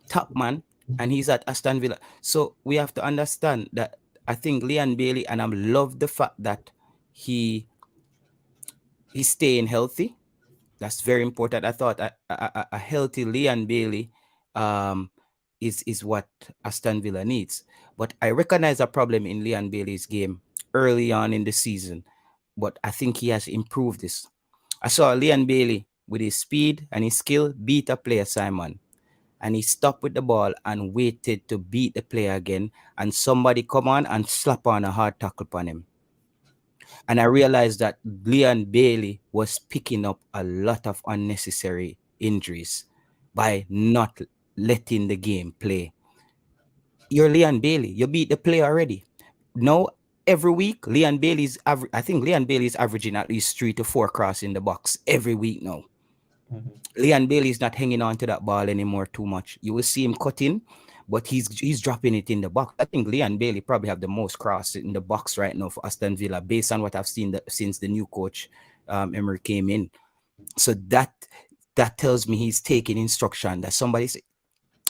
top man, and he's at Aston Villa. So we have to understand that I think Leon Bailey, and I love the fact that he's staying healthy. That's very important. I thought a healthy Leon Bailey is what Aston Villa needs. But I recognize a problem in Leon Bailey's game early on in the season. But I think he has improved this. I saw Leon Bailey with his speed and his skill beat a player, Simon. And he stopped with the ball and waited to beat the player again. And somebody come on and slap on a hard tackle upon him. And I realized that Leon Bailey was picking up a lot of unnecessary injuries by not letting the game play. You're Leon Bailey. You beat the player already. Now, every week, Leon Bailey's averaging at least 3 to 4 crosses in the box every week now. Leon Bailey's not hanging on to that ball anymore too much. You will see him cutting, but he's dropping it in the box. I think Leon Bailey probably have the most cross in the box right now for Aston Villa, based on what I've seen since the new coach Emery came in. So that tells me he's taking instruction. That somebody say,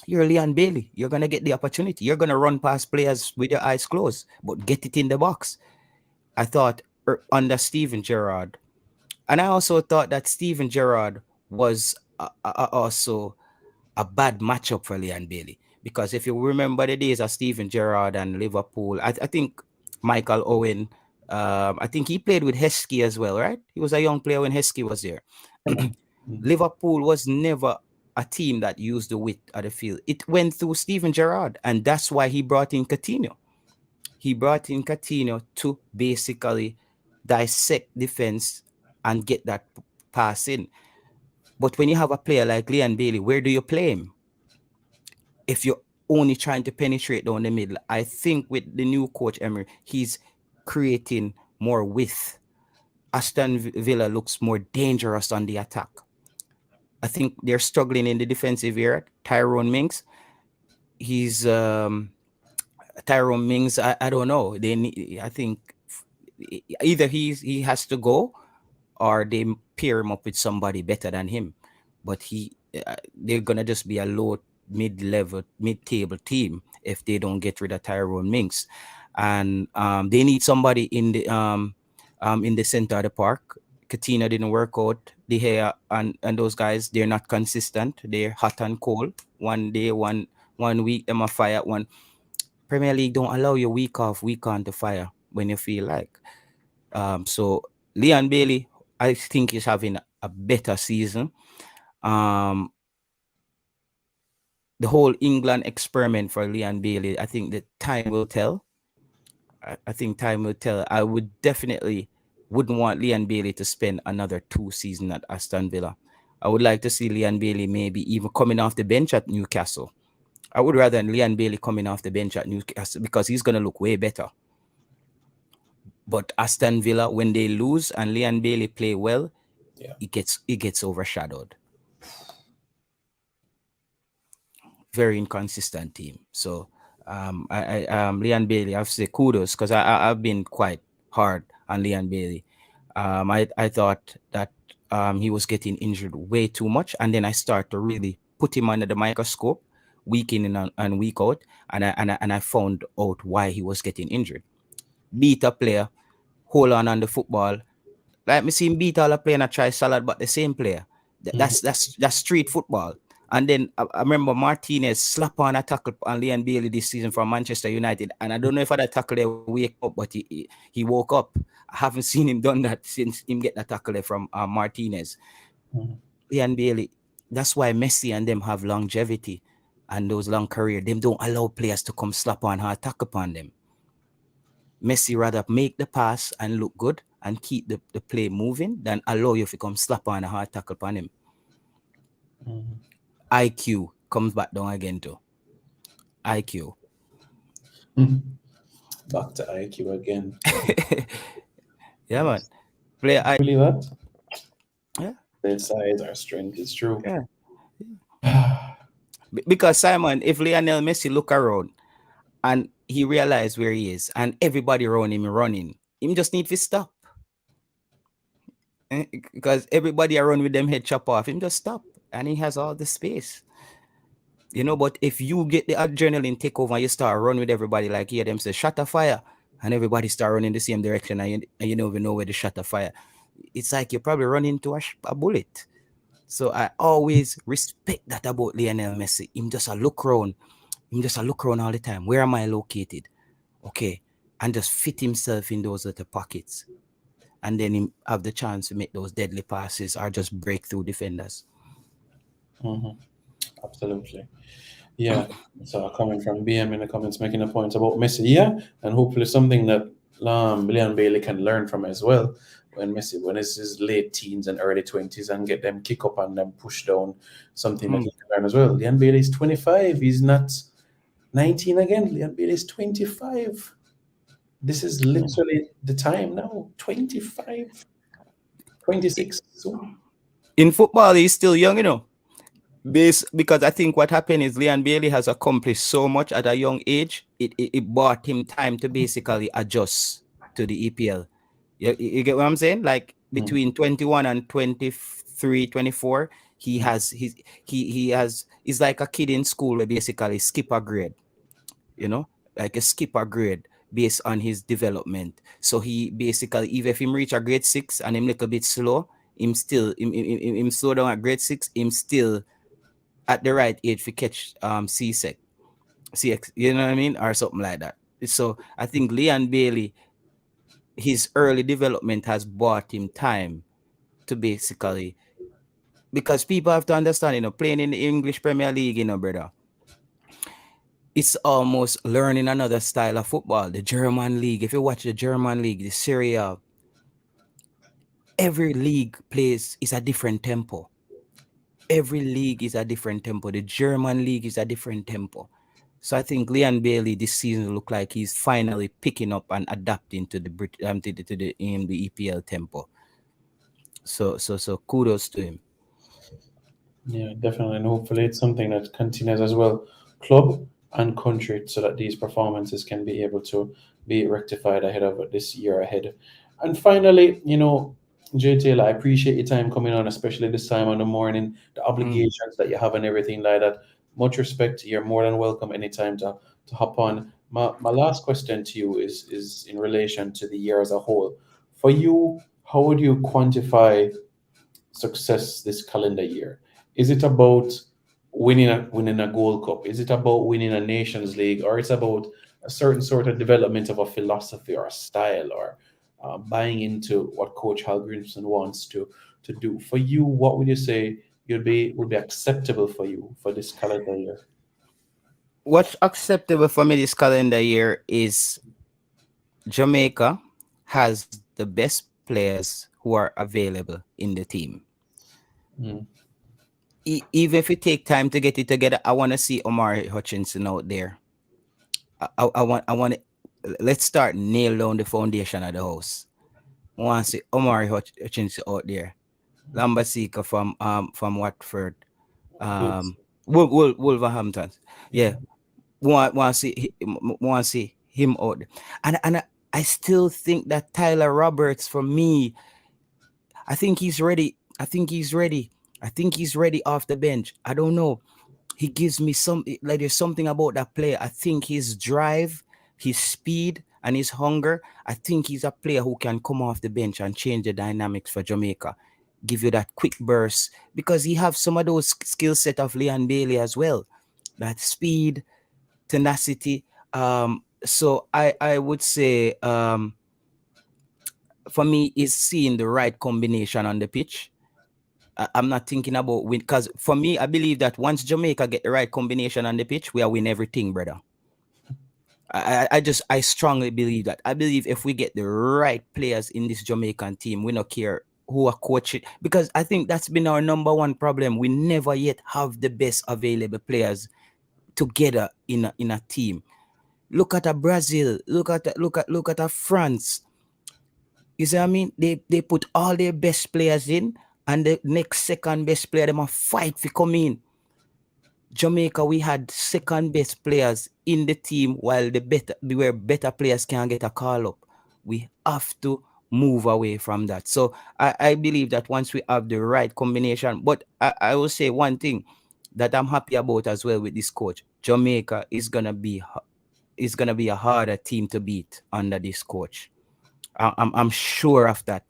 you're Leon Bailey. You're gonna get the opportunity. You're gonna run past players with your eyes closed, but get it in the box. I thought under Steven Gerrard, and I also thought that Steven Gerrard was also a bad matchup for Leon Bailey. Because if you remember the days of Steven Gerrard and Liverpool, I think Michael Owen, I think he played with Heskey as well, right? He was a young player when Heskey was there. Liverpool was never a team that used the width of the field. It went through Steven Gerrard, and that's why he brought in Coutinho. He brought in Coutinho to basically dissect defense and get that pass in. But when you have a player like Leon Bailey, where do you play him? If you're only trying to penetrate down the middle, I think with the new coach Emery, he's creating more width. Aston Villa looks more dangerous on the attack. I think they're struggling in the defensive area. Tyrone Mings, Tyrone Mings. I don't know. I think either he has to go, or they pair him up with somebody better than him. But they're gonna just be a low mid-table team if they don't get rid of Tyrone Mings, and they need somebody in the center of the park. Katina didn't work out. De Gea and those guys, they're not consistent. They're hot and cold. One day, one week, them a fire. One Premier League don't allow you week off, week on to fire when you feel like. So Leon Bailey, I think he's having a better season. The whole England experiment for Leon Bailey, I think that time will tell. I think time will tell. I wouldn't want Leon Bailey to spend another 2 seasons at Aston Villa. I would like to see Leon Bailey maybe even coming off the bench at Newcastle. I would rather Leon Bailey coming off the bench at Newcastle because he's going to look way better. But Aston Villa, when they lose and Leon Bailey play well, it gets overshadowed. Very inconsistent team. So Leon Bailey, I have to say kudos because I've been quite hard on Leon Bailey. I thought that he was getting injured way too much, and then I start to really put him under the microscope week in and week out, and I found out why he was getting injured. Beat a player, hold on the football. Like me see him beat all a player and I try salad, but the same player. That's street football. And then I remember Martinez slap on a tackle on Leon Bailey this season from Manchester United. And I don't know if that tackle there wake up, but he woke up. I haven't seen him done that since him get that tackle there from Martinez. Leon Bailey, that's why Messi and them have longevity and those long career. Them don't allow players to come slap on her, attack upon them. Messi rather make the pass and look good and keep the play moving than allow you to come slap on a hard tackle upon him. IQ comes back down again too. IQ. Back to IQ again. Yeah, man. Player I believe that. Yeah. Their size, our strength is true. Yeah. Because Simon, if Lionel Messi look around and he realized where he is and everybody around him running, him just need to stop. Because everybody around with them head chop off, him just stop. And he has all the space. You know, but if you get the adrenaline take over and you start running with everybody, like here them say, shot a fire, and everybody start running the same direction and you don't even know where the shot a fire. It's like you're probably running into a bullet. So I always respect that about Lionel Messi. Him just a look around. Him just a look around all the time. Where am I located? Okay. And just fit himself in those little pockets. And then him have the chance to make those deadly passes or just break through defenders. Absolutely. Yeah. So coming from BM in the comments making a point about Messi, yeah, and hopefully something that Leon Bailey can learn from as well when it's his late teens and early 20s and get them kick up and them push down, something that he can learn as well. Leon Bailey is 25. He's not 19 again. Leon Bailey is 25. This is literally the time now. 25, 26 soon. In football, he's still young, you know. Because I think what happened is Leon Bailey has accomplished so much at a young age. It bought him time to basically adjust to the EPL. You get what I'm saying? Like between 21 and 23, 24, he's like a kid in school who basically skip a grade. You know, like a skipper grade based on his development. So he basically, even if him reach a grade 6 and him little bit slow, him slow down at grade 6, him still at the right age for catch CX, you know what I mean, or something like that. So I think Leon Bailey, his early development has bought him time to basically, because people have to understand, playing in the English Premier League, brother, it's almost learning another style of football. The German league, if you watch the German league, the Serie A, every league plays is a different tempo. Every league is a different tempo. The German league is a different tempo. So I think Leon Bailey this season look like he's finally picking up and adapting to the the EPL tempo. So kudos to him. Yeah, definitely. And hopefully it's something that continues as well, club and country, so that these performances can be able to be rectified ahead of this year ahead. And finally, JTL, I appreciate your time coming on, especially this time on the morning, the obligations that you have and everything like that. Much respect. You're more than welcome anytime to hop on. My last question to you is in relation to the year as a whole. For you, how would you quantify success this calendar year? Is it about winning a Gold Cup? Is it about winning a Nations League, or it's about a certain sort of development of a philosophy or a style, or buying into what Coach Hallgrimsson wants to do? For you, what would you say would be acceptable for you for this calendar year? What's acceptable for me this calendar year is Jamaica has the best players who are available in the team. Even if it take time to get it together, I want to see Omari Hutchinson out there. I want to, let's start nail down the foundation of the house. I want to see Omari Hutchinson out there. Lambasika from Watford, Wolverhampton. Yeah, want to see him out there. And I still think that Tyler Roberts, for me, I think he's ready. I think he's ready off the bench. I don't know. He gives me there's something about that player. I think his drive, his speed, and his hunger, I think he's a player who can come off the bench and change the dynamics for Jamaica. Give you that quick burst, because he have some of those skill set of Leon Bailey as well. That speed, tenacity. So I would say for me is seeing the right combination on the pitch. I'm not thinking about win, because for me, I believe that once Jamaica get the right combination on the pitch, we are win everything, brother. I strongly believe that. I believe if we get the right players in this Jamaican team, we don't care who are coaching, because I think that's been our number one problem. We never yet have the best available players together in a team. Look at a Brazil. Look at a France. You see what I mean? They put all their best players in, and the next second best player, they must fight for come in. Jamaica, we had second best players in the team, while where better players can get a call up. We have to move away from that. So I believe that once we have the right combination, but I will say one thing that I'm happy about as well with this coach. Jamaica is gonna be a harder team to beat under this coach. I'm sure of that.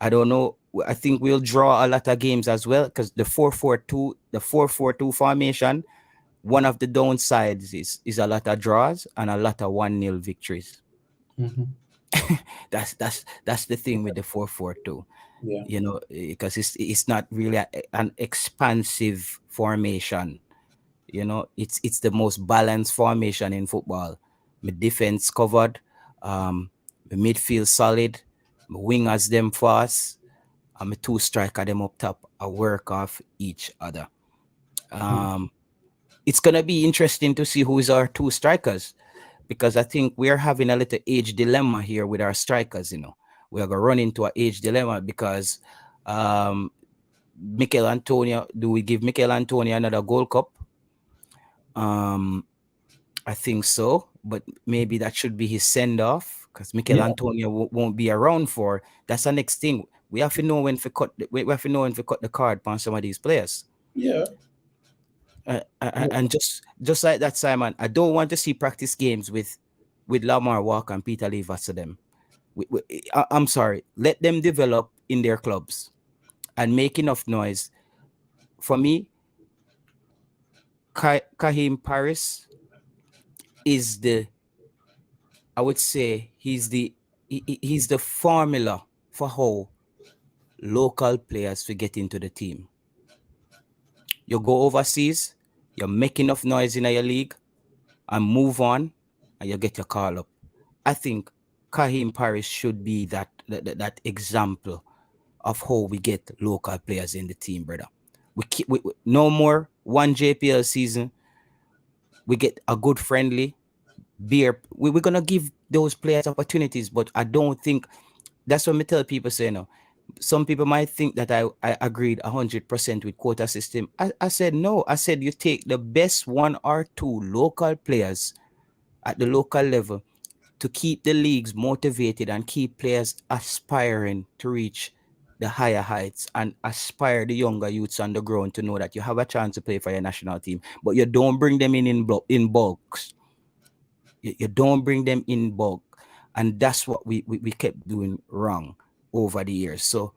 I don't know. I think we'll draw a lot of games as well, because the 4-4-2 formation, one of the downsides is a lot of draws and a lot of 1-0 victories. That's the thing with the 4-4-2. Yeah. Because it's not really an expansive formation. It's the most balanced formation in football. The defense covered, the midfield solid, the wingers them fast, and the two striker them up top. I work off each other. It's gonna be interesting to see who is our two strikers, because I think we are having a little age dilemma here with our strikers. We are gonna run into an age dilemma because Mikel Antonio. Do we give Mikel Antonio another Gold Cup? I think so, but maybe that should be his send off, because Mikel Antonio won't be around for. That's the next thing. We have to know when to cut. We have to know when to cut the card on some of these players. Yeah. And just like that, Simon, I don't want to see practice games with Lamar Walker and Peter Lever to them. I'm sorry. Let them develop in their clubs and make enough noise. For me, Kahim Paris is I would say he's the formula for how local players to get into the team. You go overseas, you make enough noise in your league, and move on, and you get your call up. I think Kahim Paris should be that example of how we get local players in the team, brother. We no more one JPL season. We get a good friendly beer. We're gonna give those players opportunities, but I don't think that's what me tell people. Say no. Some people might think that I agreed 100% with quota system. I said no. I said you take the best 1 or 2 local players at the local level to keep the leagues motivated and keep players aspiring to reach the higher heights and aspire the younger youths on the ground to know that you have a chance to play for your national team. But you don't bring them in bulks. You don't bring them in bulk. And that's what we kept doing wrong over the years. So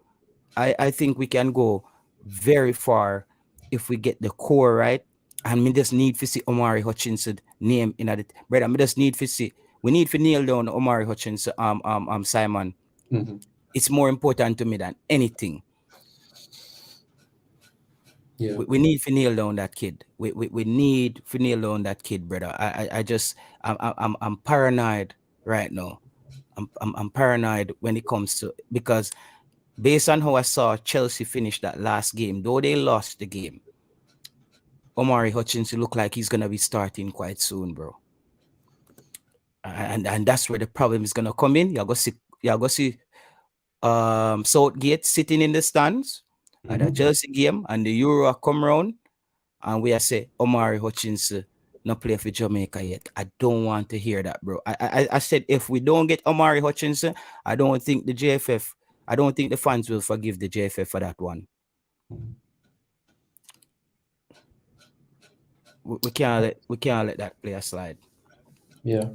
I think we can go very far if we get the core right. And we just need to see Omari Hutchinson name in it. Brother, we just need to see. We need to nail down Omari Hutchinson, Simon. Mm-hmm. It's more important to me than anything. Yeah. We need to nail down that kid. We need to nail down that kid, brother. I'm paranoid right now. I'm paranoid when it comes to, because based on how I saw Chelsea finish that last game, though they lost the game, Omari Hutchinson look like he's gonna be starting quite soon, bro. And that's where the problem is gonna come in. You're gonna see Southgate sitting in the stands at the Chelsea game, and the Euro come round, and we are say Omari Hutchinson not play for Jamaica yet. I don't want to hear that, bro. I said if we don't get Omari Hutchinson, I don't think the fans will forgive the JFF for that one. We can't let that player slide. Yeah.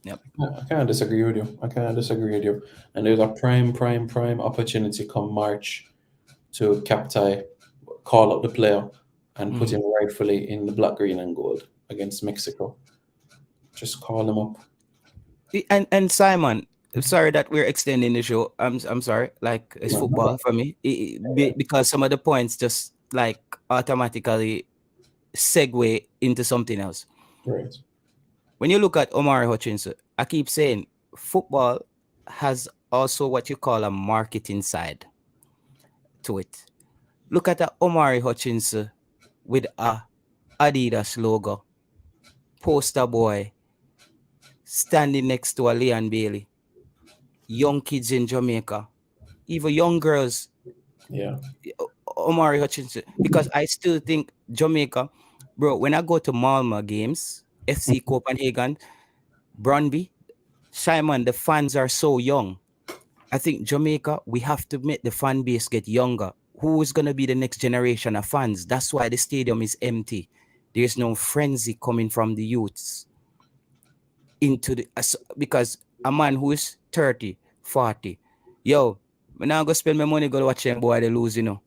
Yep. I can't disagree with you. And there's a prime opportunity come March to call up the player and put him rightfully in the black, green, and gold against Mexico. Just call him up. And Simon, I'm sorry that we're extending the show. I'm sorry. Like, it's football for me. Because some of the points just like automatically segue into something else. Right. When you look at Omari Hutchinson, I keep saying football has also what you call a marketing side to it. Look at the Omari Hutchinson with a Adidas logo, poster boy, standing next to a Leon Bailey, young kids in Jamaica, even young girls. Yeah. Omari Hutchinson, because I still think Jamaica, bro, when I go to Malmo games, FC Copenhagen, Brøndby, Simon, the fans are so young. I think Jamaica, we have to make the fan base get younger. Who is going to be the next generation of fans? That's why the stadium is empty. There's no frenzy coming from the youths because a man who is 30, 40, yo, when I go spend my money, go watch them boy, they lose, you know.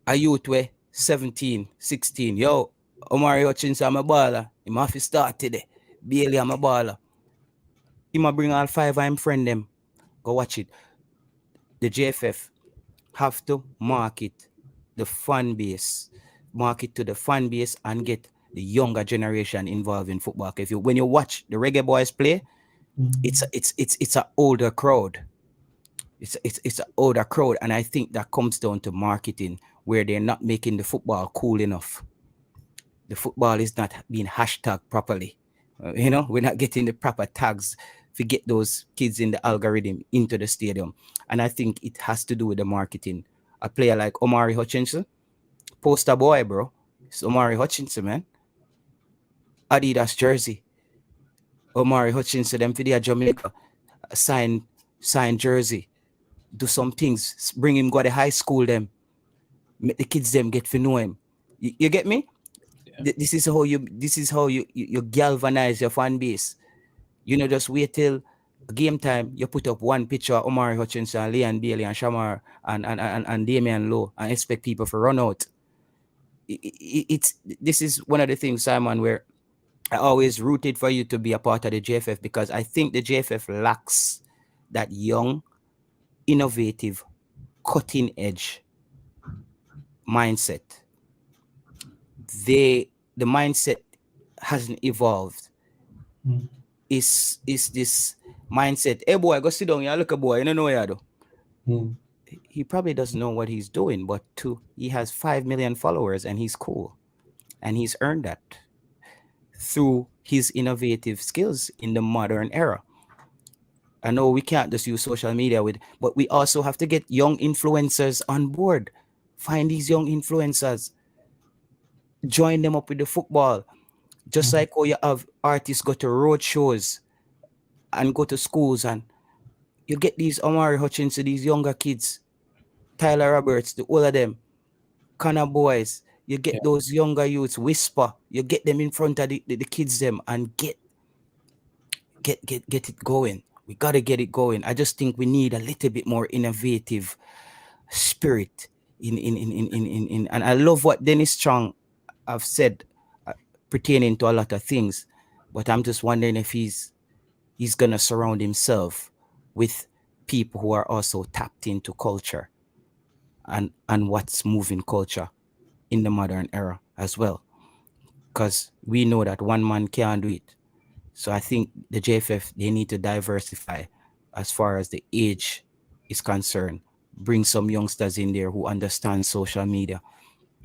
A youth where 17, 16, yo, Omari Hutchinson, I'm a baller. He have to start today. Bailey, I'm a baller. He might bring all 5 of him friend them. Go watch it. The JFF have to market the fan base. Market to the fan base and get the younger generation involved in football. When you watch the Reggae Boyz play, it's an older crowd. It's an older crowd, and I think that comes down to marketing, where they're not making the football cool enough. The football is not being hashtag properly. We're not getting the proper tags to get those kids in the algorithm into the stadium. And I think it has to do with the marketing. A player like Omari Hutchinson, poster boy, bro. It's Omari Hutchinson, man. Adidas jersey. Omari Hutchinson, them for their Jamaica. Sign jersey. Do some things. Bring him go to high school, them. Make the kids them get to know him. You get me? Yeah. This is how you galvanize your fan base. Just wait till game time, you put up one picture of Omari Hutchinson, Leon Bailey, and Shamar and Damian Lowe, and expect people to run out. it's this is one of the things, Simon, where I always rooted for you to be a part of the JFF, because I think the JFF lacks that young, innovative, cutting edge mindset. The mindset hasn't evolved. Is this mindset? Hey boy, go sit down. You look a boy. You don't know what you do. He probably doesn't know what he's doing, but he has 5 million followers and he's cool, and he's earned that through his innovative skills in the modern era. I know we can't just use social media but we also have to get young influencers on board. Find these young influencers, join them up with the football. Just like how you have artists go to road shows and go to schools, and you get these Omari Hutchinson, these younger kids, Tyler Roberts, all of them, Connor Boys. You get those younger youths, Whisper. You get them in front of the kids them and get it going. We gotta get it going. I just think we need a little bit more innovative spirit in and I love what Dennis Strong have said pertaining to a lot of things, but I'm just wondering if he's gonna surround himself with people who are also tapped into culture and what's moving culture in the modern era as well, because we know that one man can't do it. So I think the JFF, they need to diversify as far as the age is concerned. Bring some youngsters in there who understand social media,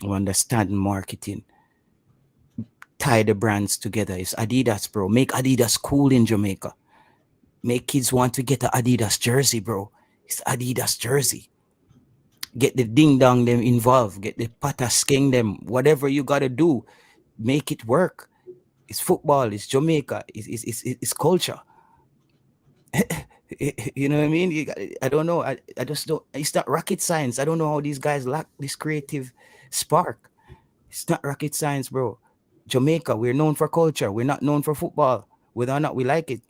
who understand marketing. Tie the brands together. It's Adidas, bro. Make Adidas cool in Jamaica. Make kids want to get an Adidas jersey, bro. It's Adidas jersey. Get the ding dong them involved. Get the pataskeng them. Whatever you gotta do, make it work. It's football. It's Jamaica. It's culture. You know what I mean? I don't know. I just don't. It's not rocket science. I don't know how these guys lack this creative spark. It's not rocket science, bro. Jamaica, we're known for culture. We're not known for football, whether or not we like it.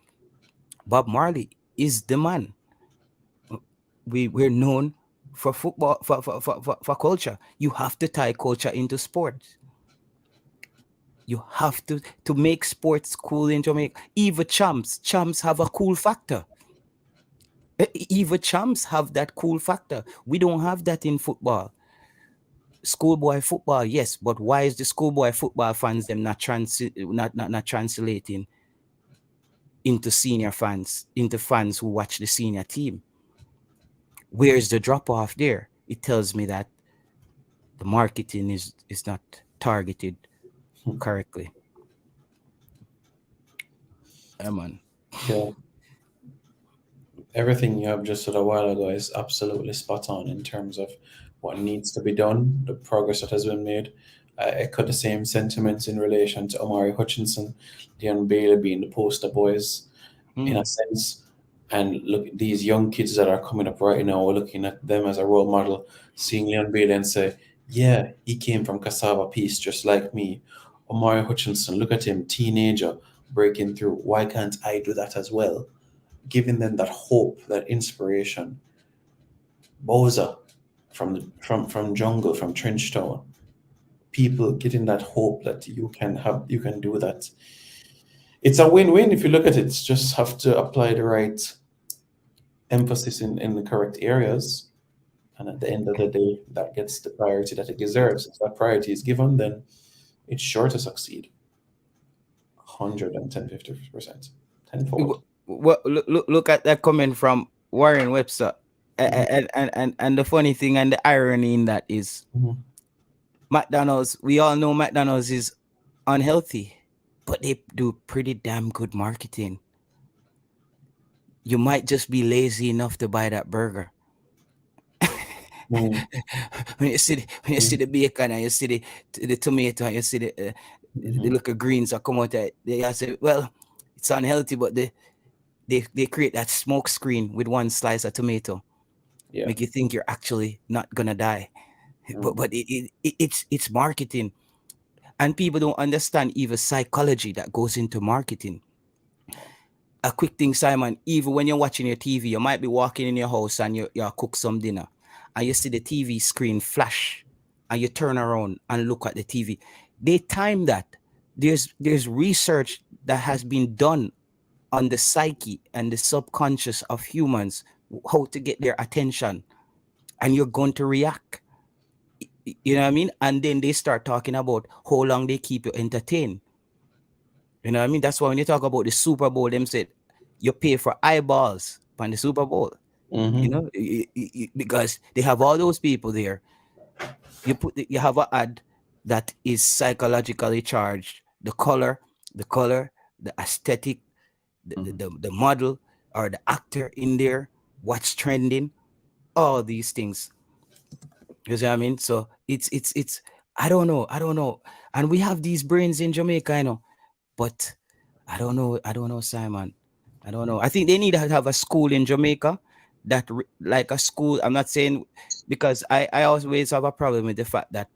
Bob Marley is the man. We're known for football, for culture. You have to tie culture into sports. You have to make sports cool in Jamaica. Even champs have a cool factor. Even champs have that cool factor. We don't have that in football. Schoolboy football, yes, but why is the schoolboy football fans them not translating into senior fans, into fans who watch the senior team? Where's the drop off there? It tells me that the marketing is not targeted correctly. Yeah, man. Yeah. Everything you have just said a while ago is absolutely spot on in terms of what needs to be done, the progress that has been made. I echo the same sentiments in relation to Omari Hutchinson, Leon Bailey being the poster boys in a sense. And look, these young kids that are coming up right now, we're looking at them as a role model, seeing Leon Bailey and say, yeah, he came from Cassava Peace just like me. Omari Hutchinson, look at him, teenager, breaking through. Why can't I do that as well? Giving them that hope, that inspiration. Boza from Jungle, from Trenchtown. People getting that hope that you can do that. It's a win-win if you look at it. Just have to apply the right emphasis in the correct areas. And at the end of the day, that gets the priority that it deserves. If that priority is given, then it's sure to succeed. 150%. Tenfold. Well, look at that comment from Warren Webster. And the funny thing and the irony in that is McDonald's, we all know McDonald's is unhealthy, but they do pretty damn good marketing. You might just be lazy enough to buy that burger. When you see the bacon and you see the tomato and you see the little greens that come out of it, they say, well, it's unhealthy, but they create that smoke screen with one slice of tomato. Yeah. Make you think you're actually not gonna die. But it's marketing. And people don't understand even psychology that goes into marketing. A quick thing, Simon, even when you're watching your TV, you might be walking in your house and you cook some dinner and you see the TV screen flash and you turn around and look at the TV. They time that. There's research that has been done on the psyche and the subconscious of humans, how to get their attention, and you're going to react. You know what I mean? And then they start talking about how long they keep you entertained. You know what I mean? That's why when you talk about the Super Bowl, them said you pay for eyeballs on the Super Bowl. You know, because they have all those people there. You have an ad that is psychologically charged. The color, the aesthetic, the model or the actor in there, what's trending, all these things. You see what I mean? So it's I don't know. And we have these brains in Jamaica, you know, but I don't know, Simon. I don't know. I think they need to have a school in Jamaica that like a school. I'm not saying, because I always have a problem with the fact that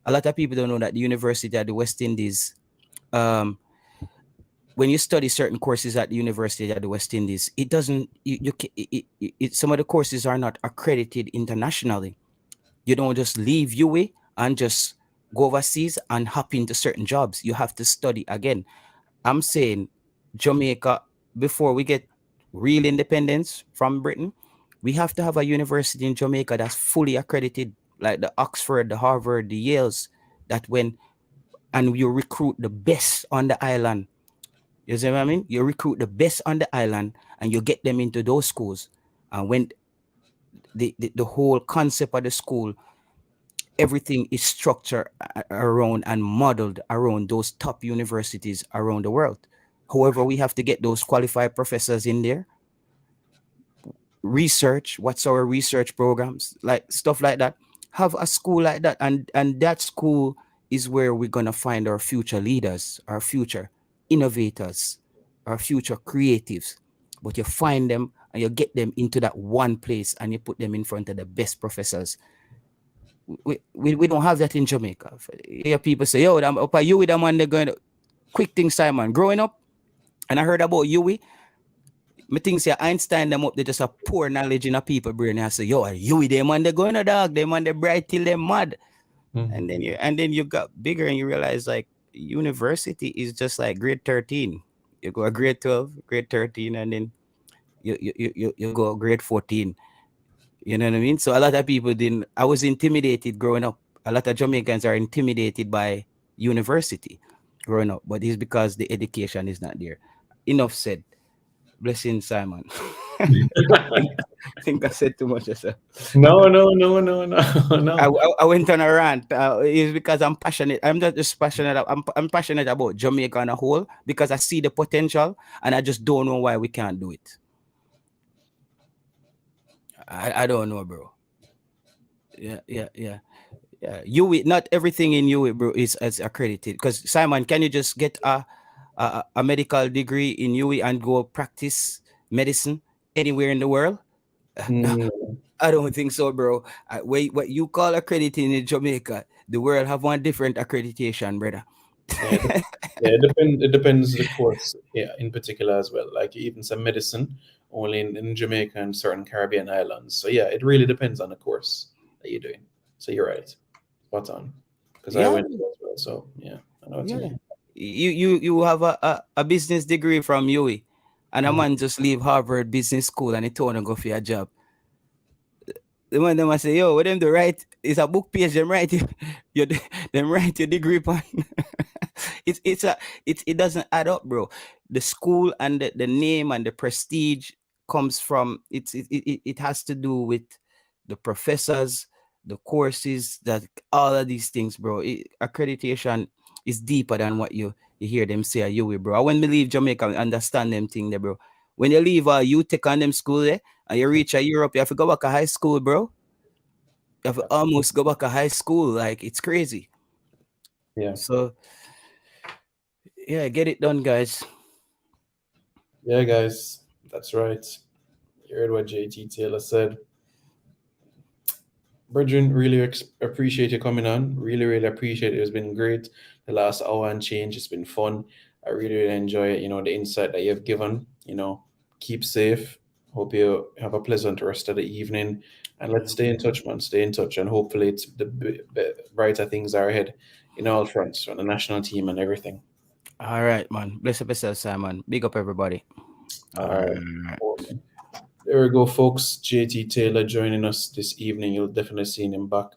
a lot of people don't know that the University at the West Indies, when you study certain courses at the University at the West Indies, it doesn't, some of the courses are not accredited internationally. You don't just leave UWI and just go overseas and hop into certain jobs. You have to study again. I'm saying Jamaica, before we get real independence from Britain, we have to have a university in Jamaica that's fully accredited, like the Oxford, the Harvard, the Yales, and you recruit the best on the island. You see what I mean? You recruit the best on the island and you get them into those schools. And when the whole concept of the school, everything is structured around and modeled around those top universities around the world. However, we have to get those qualified professors in there. Research, what's our research programs, like stuff like that. Have a school like that, and that school is where we're gonna find our future leaders, our future innovators, our future creatives. But you find them and you get them into that one place and you put them in front of the best professors. We don't have that in Jamaica. You hear people say, yo, I'm up at UWI, the man, they're going to quick things, Simon. Growing up, and I heard about UWI, me think say Einstein them up, they just have poor knowledge in a people brain. And I say, yo, UWI, they man, they're going to dog, they man, they're bright till they're mad. And then you got bigger and you realize like university is just like grade 13. You go a grade 12, grade 13, and then you go grade 14. You know what I mean? So a lot of people I was intimidated growing up. A lot of Jamaicans are intimidated by university growing up, but it's because the education is not there. Enough said. Blessing, Simon. I think I said too much. No. I went on a rant. It's because I'm passionate. I'm not just passionate. I'm passionate about Jamaica on a whole because I see the potential and I just don't know why we can't do it. I don't know, bro. Yeah. UWI, not everything in UWI, bro, is accredited. Because Simon, can you just get a medical degree in UWI and go practice medicine anywhere in the world? I don't think so, bro. What you call accrediting in Jamaica, the world have one different accreditation, brother. It depends the course, in particular as well. Like even some medicine only in Jamaica and certain Caribbean islands. So yeah, it really depends on the course that you're doing. So you're right, spot on. Because I went as well. So yeah, I know what you mean. You have a business degree from UWI, and a man just leave Harvard Business School and he told him go for a job. The man them say, yo, what them do right? It's a book page. Them write your degree upon. It doesn't add up, bro. The school and the name and the prestige comes from it has to do with the professors, the courses, that all of these things, bro. Accreditation is deeper than what you hear them say at UWI, bro. When we leave Jamaica, I understand them thing there, bro. When you leave you take on them school there and you reach Europe, you have to go back to high school, bro. You have to almost go back to high school. Like, it's crazy. Yeah. So, yeah, get it done, guys. Yeah, guys, that's right. You heard what JT Taylor said. Brethren, really appreciate you coming on. Really appreciate it. It's been great. The last hour and change, it's been fun. I really enjoy it. You know, the insight that you've given. You know, keep safe. Hope you have a pleasant rest of the evening. And let's stay in touch, man. Stay in touch. And hopefully it's the brighter things are ahead in all fronts, on the national team and everything. All right, man. Bless up yourself, Simon. Big up everybody. All right. There we go, folks. JT Taylor joining us this evening. You'll definitely see him back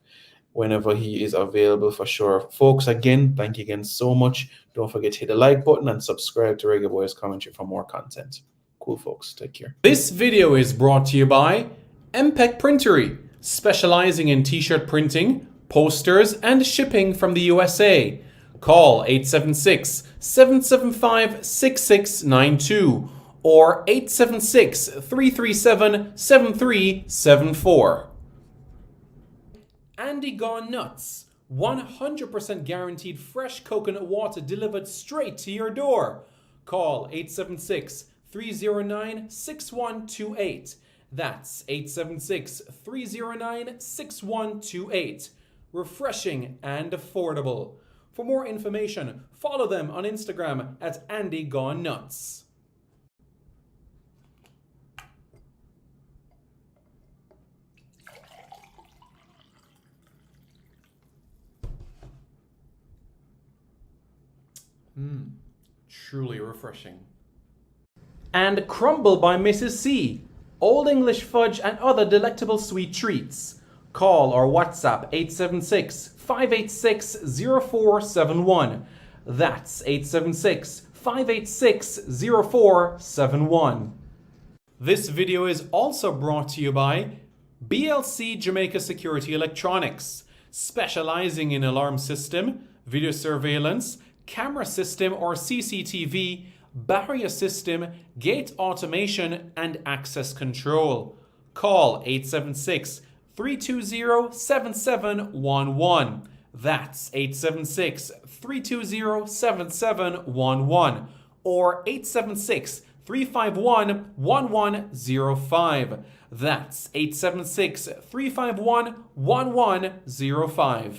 whenever he is available for sure. Folks, again, thank you again so much. Don't forget to hit the like button and subscribe to Reggae Boyz Commentary for more content. Cool, folks. Take care. This video is brought to you by MPEC Printery, specializing in t-shirt printing, posters, and shipping from the USA. Call 876-775-6692 or 876-337-7374. Andy Gone Nuts, 100% guaranteed fresh coconut water delivered straight to your door. Call 876-309-6128. That's 876-309-6128. Refreshing and affordable. For more information, follow them on Instagram at Andy Gone Nuts. Truly refreshing. And Crumble by Mrs. C. Old English fudge and other delectable sweet treats. Call or WhatsApp 876-586-0471. That's 876-586-0471. This video is also brought to you by BLC Jamaica Security Electronics, specializing in alarm system, video surveillance, camera system or CCTV, barrier system, gate automation, and access control. Call 876-320-7711. That's 876-320-7711 or 876-351-1105. That's 876-351-1105.